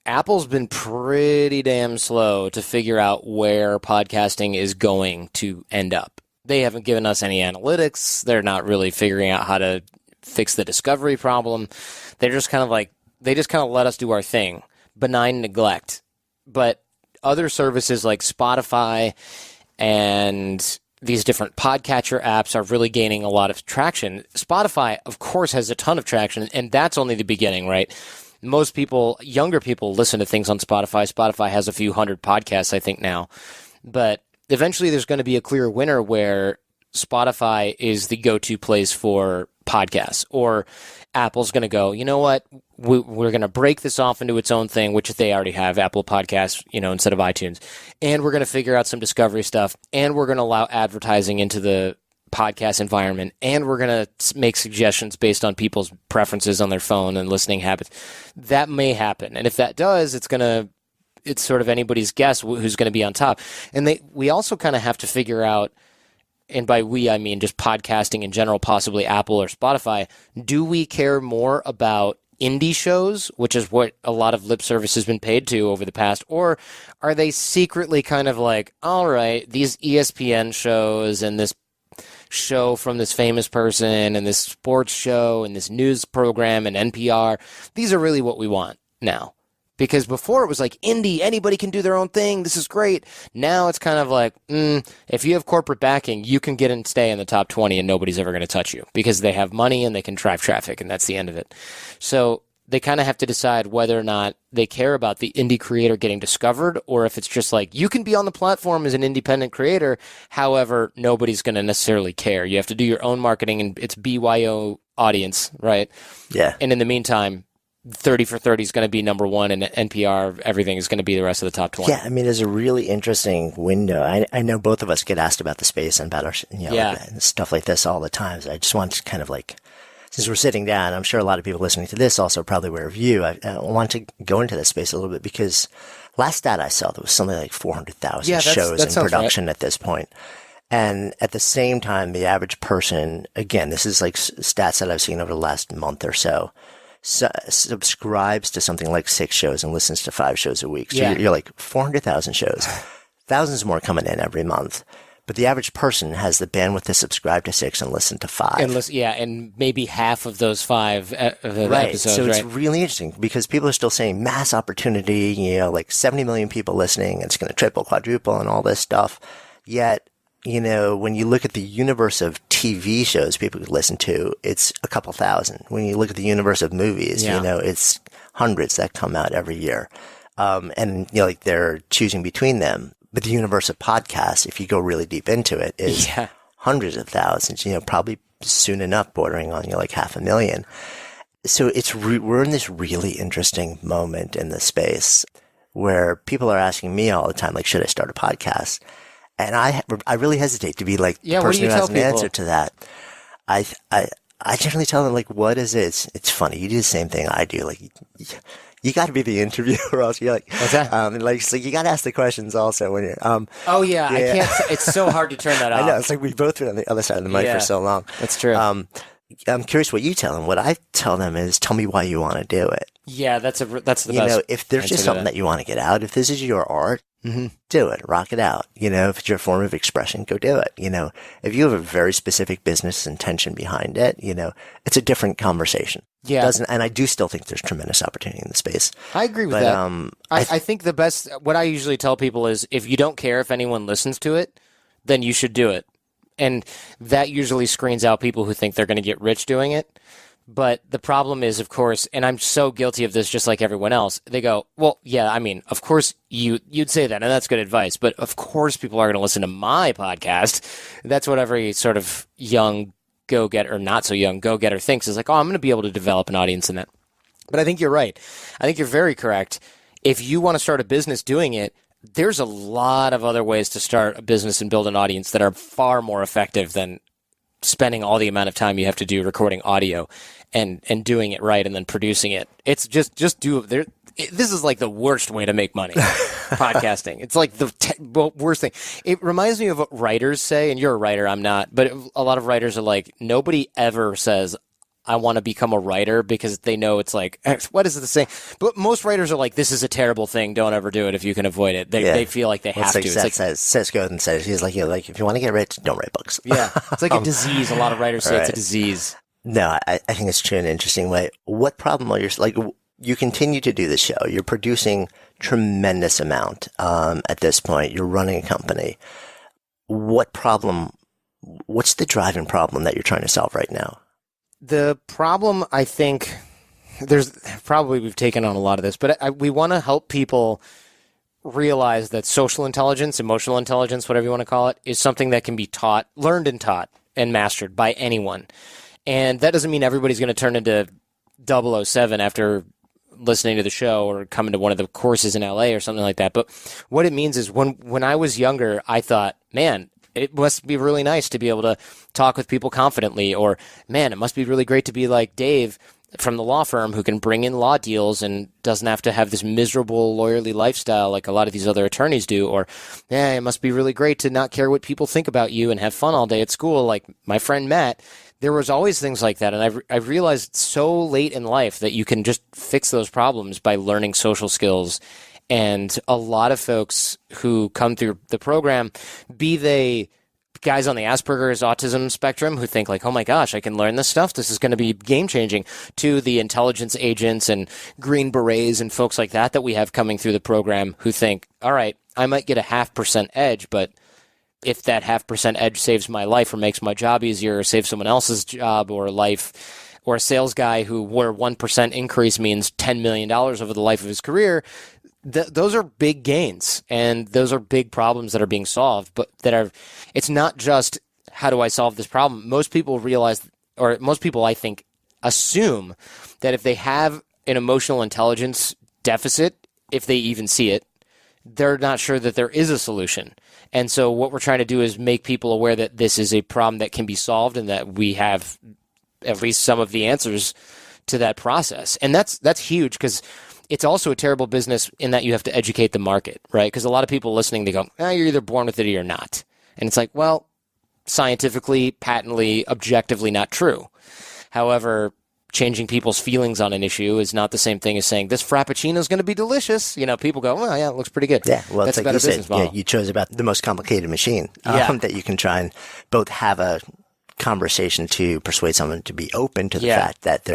Apple's been pretty damn slow to figure out where podcasting is going to end up. They haven't given us any analytics. They're not really figuring out how to fix the discovery problem. They're just kind of let us do our thing. Benign neglect. But other services like Spotify and these different podcatcher apps are really gaining a lot of traction. Spotify, of course, has a ton of traction, and that's only the beginning, right? Most people, younger people, listen to things on Spotify. Spotify has a few hundred podcasts, I think, now. But eventually there's going to be a clear winner where Spotify is the go-to place for podcasts, or Apple's going to go, you know what, we're going to break this off into its own thing, which they already have, Apple Podcasts, instead of iTunes. And we're going to figure out some discovery stuff, and we're going to allow advertising into the podcast environment, and we're going to make suggestions based on people's preferences on their phone and listening habits. That may happen. And if that does, it's sort of anybody's guess who's going to be on top. And we also kind of have to figure out, and by we, I mean just podcasting in general, possibly Apple or Spotify, do we care more about indie shows, which is what a lot of lip service has been paid to over the past, or are they secretly kind of like, all right, these ESPN shows and this show from this famous person and this sports show and this news program and NPR, these are really what we want now? Because before it was like indie, anybody can do their own thing. This is great. Now it's kind of like, if you have corporate backing, you can get and stay in the top 20 and nobody's ever going to touch you because they have money and they can drive traffic, and that's the end of it. So they kind of have to decide whether or not they care about the indie creator getting discovered, or if it's just like, you can be on the platform as an independent creator. However, nobody's going to necessarily care. You have to do your own marketing, and it's BYO audience, right? Yeah. And in the meantime, 30 for 30 is going to be number one, and NPR, everything is going to be the rest of the top 20. Yeah, I mean, there's a really interesting window. I know both of us get asked about the space and about our, like, stuff like this all the time. So I just want to kind of like, since we're sitting down, I'm sure a lot of people listening to this also probably aware of you. I want to go into this space a little bit because last stat I saw, there was something like 400,000 shows in production at this point. And at the same time, the average person, again, this is like stats that I've seen over the last month or so, subscribes to something like 6 shows and listens to 5 shows a week. So you're like 400,000 shows, thousands more coming in every month. But the average person has the bandwidth to subscribe to 6 and listen to 5. And maybe half of those 5 episodes. So it's really interesting because people are still saying mass opportunity, like 70 million people listening, it's going to triple, quadruple, and all this stuff. Yet, when you look at the universe of TV shows people could listen to, it's a couple thousand. When you look at the universe of movies, it's hundreds that come out every year. And like they're choosing between them. But the universe of podcasts, if you go really deep into it, is hundreds of thousands, probably soon enough bordering on, like 500,000. So we're in this really interesting moment in the space where people are asking me all the time, like, should I start a podcast? And I really hesitate to be like the person who has an answer to that. I generally tell them, like, what is it? It's funny. You do the same thing I do. Like, you got to be the interviewer, or else you're like, what's that? So you got to ask the questions also when you're. Oh yeah, I can't. It's so hard to turn that off. I know. It's like we've both been on the other side of the mic for so long. That's true. I'm curious what you tell them. What I tell them is, tell me why you want to do it. Yeah, that's the best. If there's just something that you want to get out, if this is your art, do it. Rock it out. If it's your form of expression, go do it. If you have a very specific business intention behind it, it's a different conversation. Yeah. And I do still think there's tremendous opportunity in the space. I agree with that. I think the best, what I usually tell people is, if you don't care if anyone listens to it, then you should do it. And that usually screens out people who think they're going to get rich doing it. But the problem is, of course, and I'm so guilty of this just like everyone else, they go, well, yeah, I mean, of course you'd say that, and that's good advice, but of course people are going to listen to my podcast. That's what every sort of young go-getter, or not so young go-getter thinks, is like, oh, I'm going to be able to develop an audience in that. But I think you're right. I think you're very correct. If you want to start a business doing it, there's a lot of other ways to start a business and build an audience that are far more effective than spending all the amount of time you have to do recording audio and doing it right and then producing it. It's just do there. This is like the worst way to make money, podcasting. It's like the worst thing. It reminds me of what writers say, and you're a writer, I'm not, but a lot of writers are like, nobody ever says, I want to become a writer, because they know it's like, what is it saying? But most writers are like, this is a terrible thing. Don't ever do it if you can avoid it. They feel like they have to. Seth Godin says, he's like, if you want to get rich, don't write books. Yeah, it's like a disease. A lot of writers say it's a disease. No, I think it's true in an interesting way. What problem are you continue to do the show. You're producing tremendous amount at this point. You're running a company. What's the driving problem that you're trying to solve right now? The problem, I think, we've taken on a lot of this, but we want to help people realize that social intelligence, emotional intelligence, whatever you want to call it, is something that can be learned and taught and mastered by anyone. And that doesn't mean everybody's going to turn into 007 after listening to the show or coming to one of the courses in LA or something like that. But what it means is, when I was younger, I thought, man, it must be really nice to be able to talk with people confidently, or, man, it must be really great to be like Dave from the law firm who can bring in law deals and doesn't have to have this miserable lawyerly lifestyle like a lot of these other attorneys do. Or, yeah, it must be really great to not care what people think about you and have fun all day at school like my friend Matt. There was always things like that, and I've realized so late in life that you can just fix those problems by learning social skills. And a lot of folks who come through the program, be they guys on the Asperger's autism spectrum who think like, oh my gosh, I can learn this stuff, this is going to be game-changing, to the intelligence agents and Green Berets and folks like that we have coming through the program who think, all right, I might get a 0.5% edge, but if that 0.5% edge saves my life or makes my job easier or saves someone else's job or life, or a sales guy where 1% increase means $10 million over the life of his career, those are big gains, and those are big problems that are being solved, but it's not just, how do I solve this problem? Most people realize, or most people, I think, assume that if they have an emotional intelligence deficit, if they even see it, they're not sure that there is a solution. And so what we're trying to do is make people aware that this is a problem that can be solved, and that we have at least some of the answers to that process. And that's huge, because it's also a terrible business in that you have to educate the market, right? Because a lot of people listening, they go, you're either born with it or you're not. And it's like, well, scientifically, patently, objectively not true. However, changing people's feelings on an issue is not the same thing as saying this frappuccino is going to be delicious. People go, well, yeah, it looks pretty good. Yeah, well, that's it's a like better business model. You chose about the most complicated machine that you can try and both have a conversation to persuade someone to be open to the fact that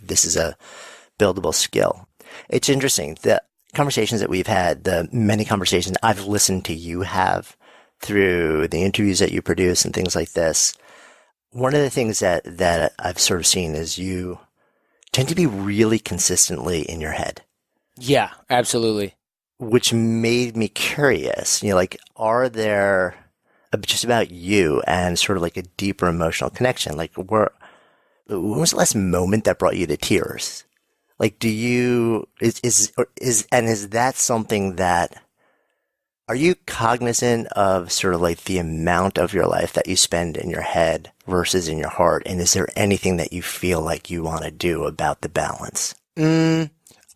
this is a buildable skill. It's interesting. The conversations that we've had, the many conversations I've listened to you have through the interviews that you produce and things like this, one of the things that I've sort of seen is you tend to be really consistently in your head. Yeah, absolutely. Which made me curious, like, are there just about you and sort of like a deeper emotional connection? Like, when was the last moment that brought you to tears? Like, is that something that, are you cognizant of sort of like the amount of your life that you spend in your head versus in your heart? And is there anything that you feel like you want to do about the balance?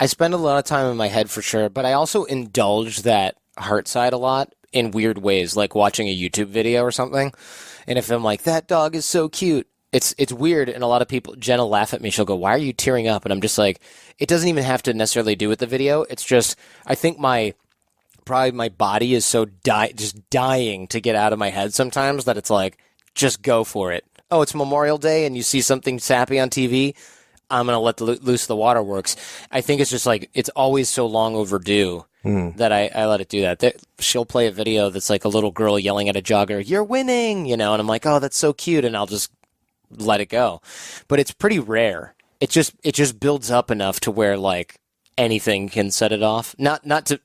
I spend a lot of time in my head for sure, but I also indulge that heart side a lot in weird ways, like watching a YouTube video or something. And if I'm like, that dog is so cute, it's weird. And a lot of people, Jen will laugh at me. She'll go, why are you tearing up? And I'm just like, it doesn't even have to necessarily do with the video. It's just, I think probably my body is so just dying to get out of my head sometimes that it's like, just go for it. Oh, it's Memorial Day and you see something sappy on TV. I'm going to let loose the waterworks. I think it's just like, it's always so long overdue that I let it do that. She'll play a video that's like a little girl yelling at a jogger, you're winning, and I'm like, oh, that's so cute. And I'll just let it go. But it's pretty rare. It just builds up enough to where like anything can set it off. Not to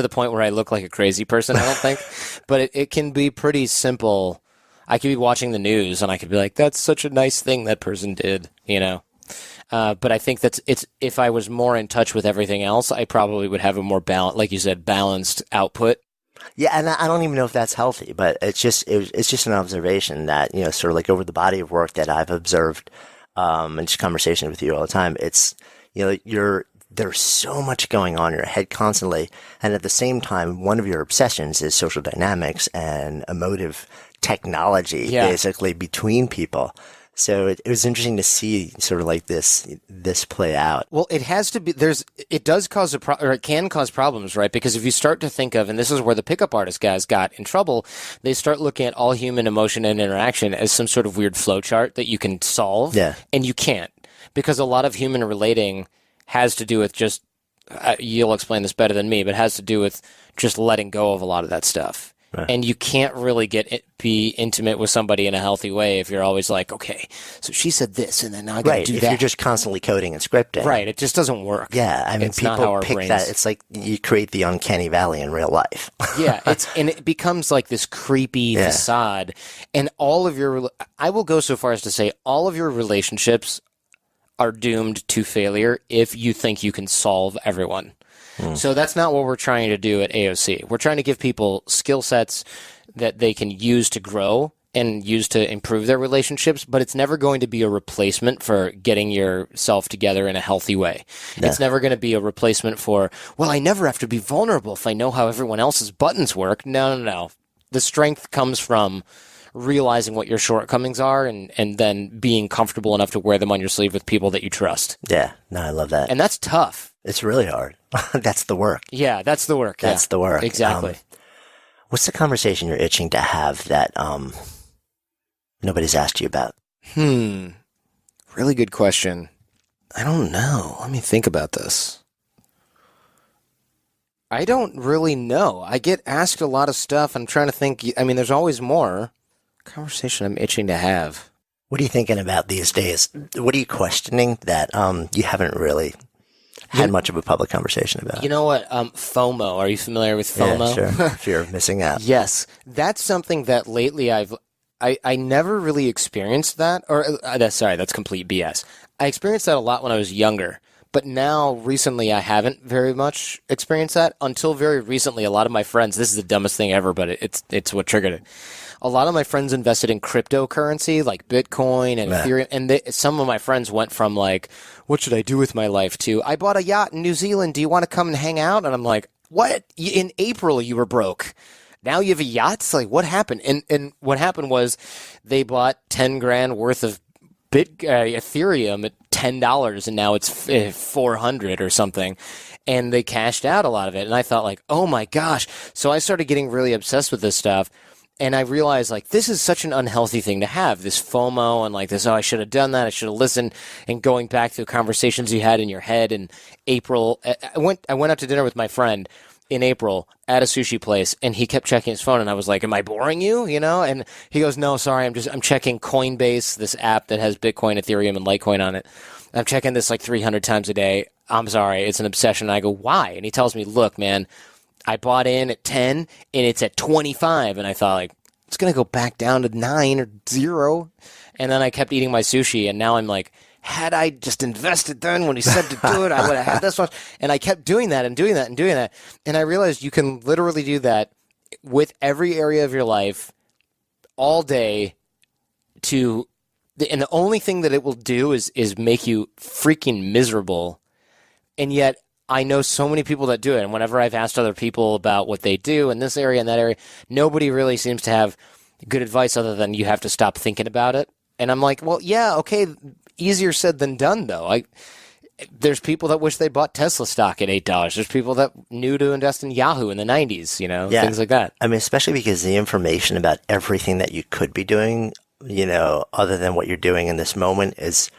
the point where I look like a crazy person, I don't think, but it can be pretty simple. I could be watching the news and I could be like, that's such a nice thing that person did, But I think if I was more in touch with everything else, I probably would have a more like you said, balanced output. Yeah, and I don't even know if that's healthy, but it's just an observation that, sort of like over the body of work that I've observed, and just conversation with you all the time. It's, there's so much going on in your head constantly, and at the same time, one of your obsessions is social dynamics and emotive technology, basically between people. So it was interesting to see sort of like this play out. Well, it has to be, it does cause or it can cause problems, right? Because if you start to think of, and this is where the pickup artist guys got in trouble, they start looking at all human emotion and interaction as some sort of weird flowchart that you can solve. Yeah. And you can't, because a lot of human relating has to do with just, you'll explain this better than me, but has to do with just letting go of a lot of that stuff. Right. And you can't really be intimate with somebody in a healthy way if you're always like, okay, so she said this, and then I got to do that. If you're just constantly coding and scripting. Right, it just doesn't work. Yeah, I mean, it's people pick that. It's like you create the uncanny valley in real life. Yeah, and it becomes like this creepy facade. And I will go so far as to say all of your relationships are doomed to failure if you think you can solve everyone. So that's not what we're trying to do at AOC. We're trying to give people skill sets that they can use to grow and use to improve their relationships, but it's never going to be a replacement for getting yourself together in a healthy way. Yeah. It's never going to be a replacement for, well, I never have to be vulnerable if I know how everyone else's buttons work. No. The strength comes from realizing what your shortcomings are and then being comfortable enough to wear them on your sleeve with people that you trust. Yeah, no, I love that. And that's tough. It's really hard. That's the work. Yeah, that's the work. That's the work. Exactly. What's the conversation you're itching to have that nobody's asked you about? Really good question. I don't know. Let me think about this. I don't really know. I get asked a lot of stuff. I'm trying to think. I mean, there's always more. Conversation I'm itching to have. What are you thinking about these days? What are you questioning that you haven't really had much of a public conversation about? You know what? FOMO. Are you familiar with FOMO? Yeah, sure. Fear of missing out. Yes. That's something that lately I never really experienced that. Or that's complete BS. I experienced that a lot when I was younger. But now, recently, I haven't very much experienced that. Until very recently, a lot of my friends, this is the dumbest thing ever, but it's what triggered it. A lot of my friends invested in cryptocurrency, like Bitcoin and Ethereum. And some of my friends went from like, what should I do with my life to, I bought a yacht in New Zealand. Do you want to come and hang out? And I'm like, what? In April, you were broke. Now you have a yacht? It's like, what happened? And what happened was they bought 10 grand worth of Ethereum at $10, and now it's 400 or something. And they cashed out a lot of it. And I thought like, oh my gosh. So I started getting really obsessed with this stuff. And I realized, like, this is such an unhealthy thing to have, this FOMO and, like, this, oh, I should have done that, I should have listened, and going back to the conversations you had in your head in April. I went out to dinner with my friend, in April at a sushi place, and he kept checking his phone, and I was like, am I boring you? And he goes, no, sorry, I'm checking Coinbase, this app that has Bitcoin, Ethereum, and Litecoin on it. I'm checking this like 300 times a day. I'm sorry, it's an obsession. And I go, why? And he tells me, look, man, I bought in at 10 and it's at 25. And I thought, like, it's going to go back down to 9 or 0. And then I kept eating my sushi. And now I'm like, had I just invested then when he said to do it, I would have had this much. And I kept doing that and doing that and doing that. And I realized you can literally do that with every area of your life all day and the only thing that it will do is make you freaking miserable. And yet I know so many people that do it. And whenever I've asked other people about what they do in this area and that area, nobody really seems to have good advice other than you have to stop thinking about it. And I'm like, well, yeah, okay, easier said than done, though. There's people that wish they bought Tesla stock at $8. There's people that knew to invest in Yahoo in the 90s, things like that. I mean, especially because the information about everything that you could be doing, other than what you're doing in this moment is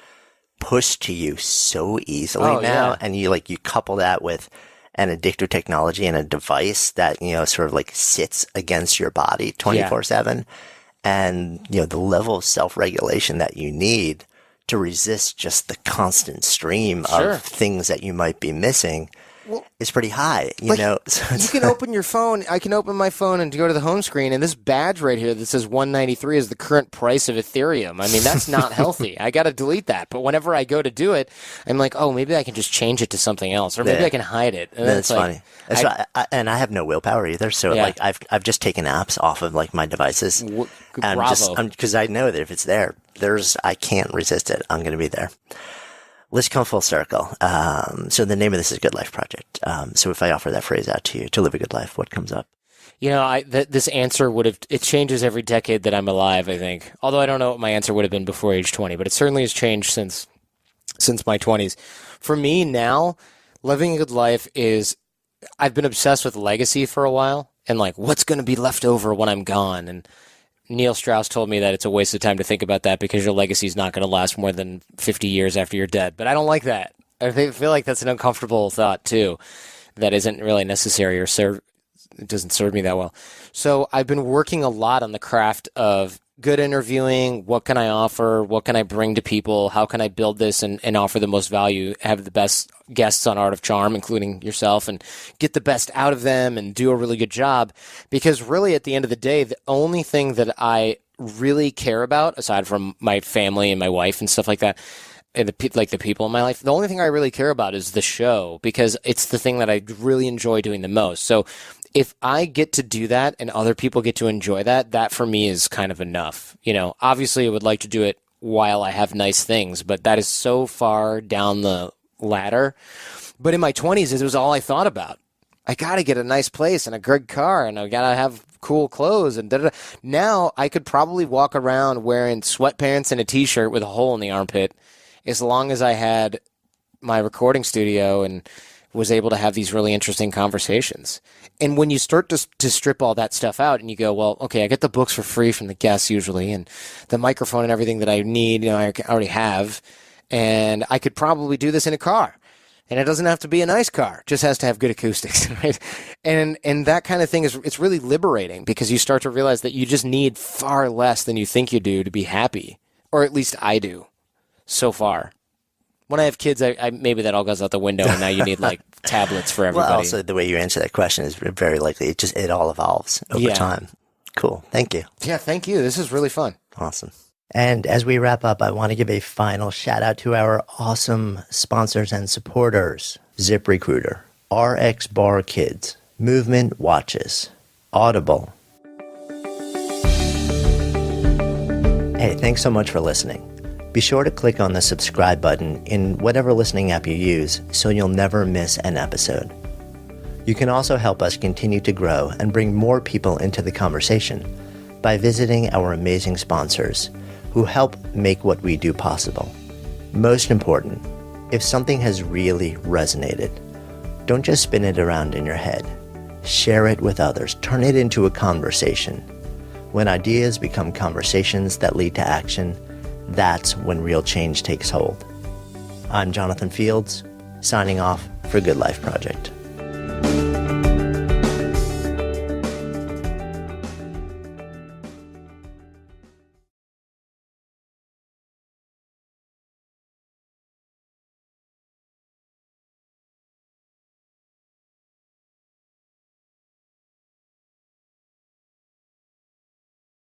pushed to you so easily now. Yeah. And you couple that with an addictive technology and a device that, sort of like sits against your body 24/7. And, the level of self-regulation that you need to resist just the constant stream of things that you might be missing is pretty high, you know. You can open your phone. I can open my phone and go to the home screen, and this badge right here that says 193 is the current price of Ethereum. I mean, that's not healthy. I got to delete that. But whenever I go to do it, I'm like, oh, maybe I can just change it to something else, or maybe I can hide it. And that's funny. And I have no willpower either. So I've just taken apps off of my devices. Because I know that if it's there, I can't resist it. I'm going to be there. Let's come full circle. So the name of this is Good Life Project. So if I offer that phrase out to you, to live a good life, what comes up? This answer it changes every decade that I'm alive, I think. Although I don't know what my answer would have been before age 20, but it certainly has changed since my 20s. For me now, living a good life I've been obsessed with legacy for a while and what's going to be left over when I'm gone. And Neil Strauss told me that it's a waste of time to think about that because your legacy is not going to last more than 50 years after you're dead. But I don't like that. I feel like that's an uncomfortable thought too, that isn't really necessary or it doesn't serve me that well. So I've been working a lot on the craft of good interviewing. What can I offer? What can I bring to people? How can I build this and offer the most value, have the best guests on Art of Charm, including yourself, and get the best out of them and do a really good job? Because really, at the end of the day, the only thing that I really care about, aside from my family and my wife and stuff like that, and the people in my life, the only thing I really care about is the show, because it's the thing that I really enjoy doing the most. So if I get to do that and other people get to enjoy that for me is kind of enough. Obviously I would like to do it while I have nice things, but that is so far down the ladder. But in my 20s, it was all I thought about. I got to get a nice place and a good car, and I got to have cool clothes and da-da-da. Now I could probably walk around wearing sweatpants and a t-shirt with a hole in the armpit as long as I had my recording studio and was able to have these really interesting conversations. And when you start to strip all that stuff out and you go, well, okay, I get the books for free from the guests usually, and the microphone and everything that I need, I already have, and I could probably do this in a car. And it doesn't have to be a nice car; it just has to have good acoustics, right? And that kind of thing it's really liberating, because you start to realize that you just need far less than you think you do to be happy, or at least I do, so far. When I have kids, I maybe that all goes out the window, and now you need tablets for everybody. Well, also the way you answer that question is very likely it all evolves over time. Cool. Thank you. Yeah, thank you. This is really fun. Awesome. And as we wrap up, I want to give a final shout out to our awesome sponsors and supporters: ZipRecruiter, RX Bar Kids, Movement Watches, Audible. Hey, thanks so much for listening. Be sure to click on the subscribe button in whatever listening app you use so you'll never miss an episode. You can also help us continue to grow and bring more people into the conversation by visiting our amazing sponsors who help make what we do possible. Most important, if something has really resonated, don't just spin it around in your head. Share it with others. Turn it into a conversation. When ideas become conversations that lead to action, that's when real change takes hold. I'm Jonathan Fields, signing off for Good Life Project.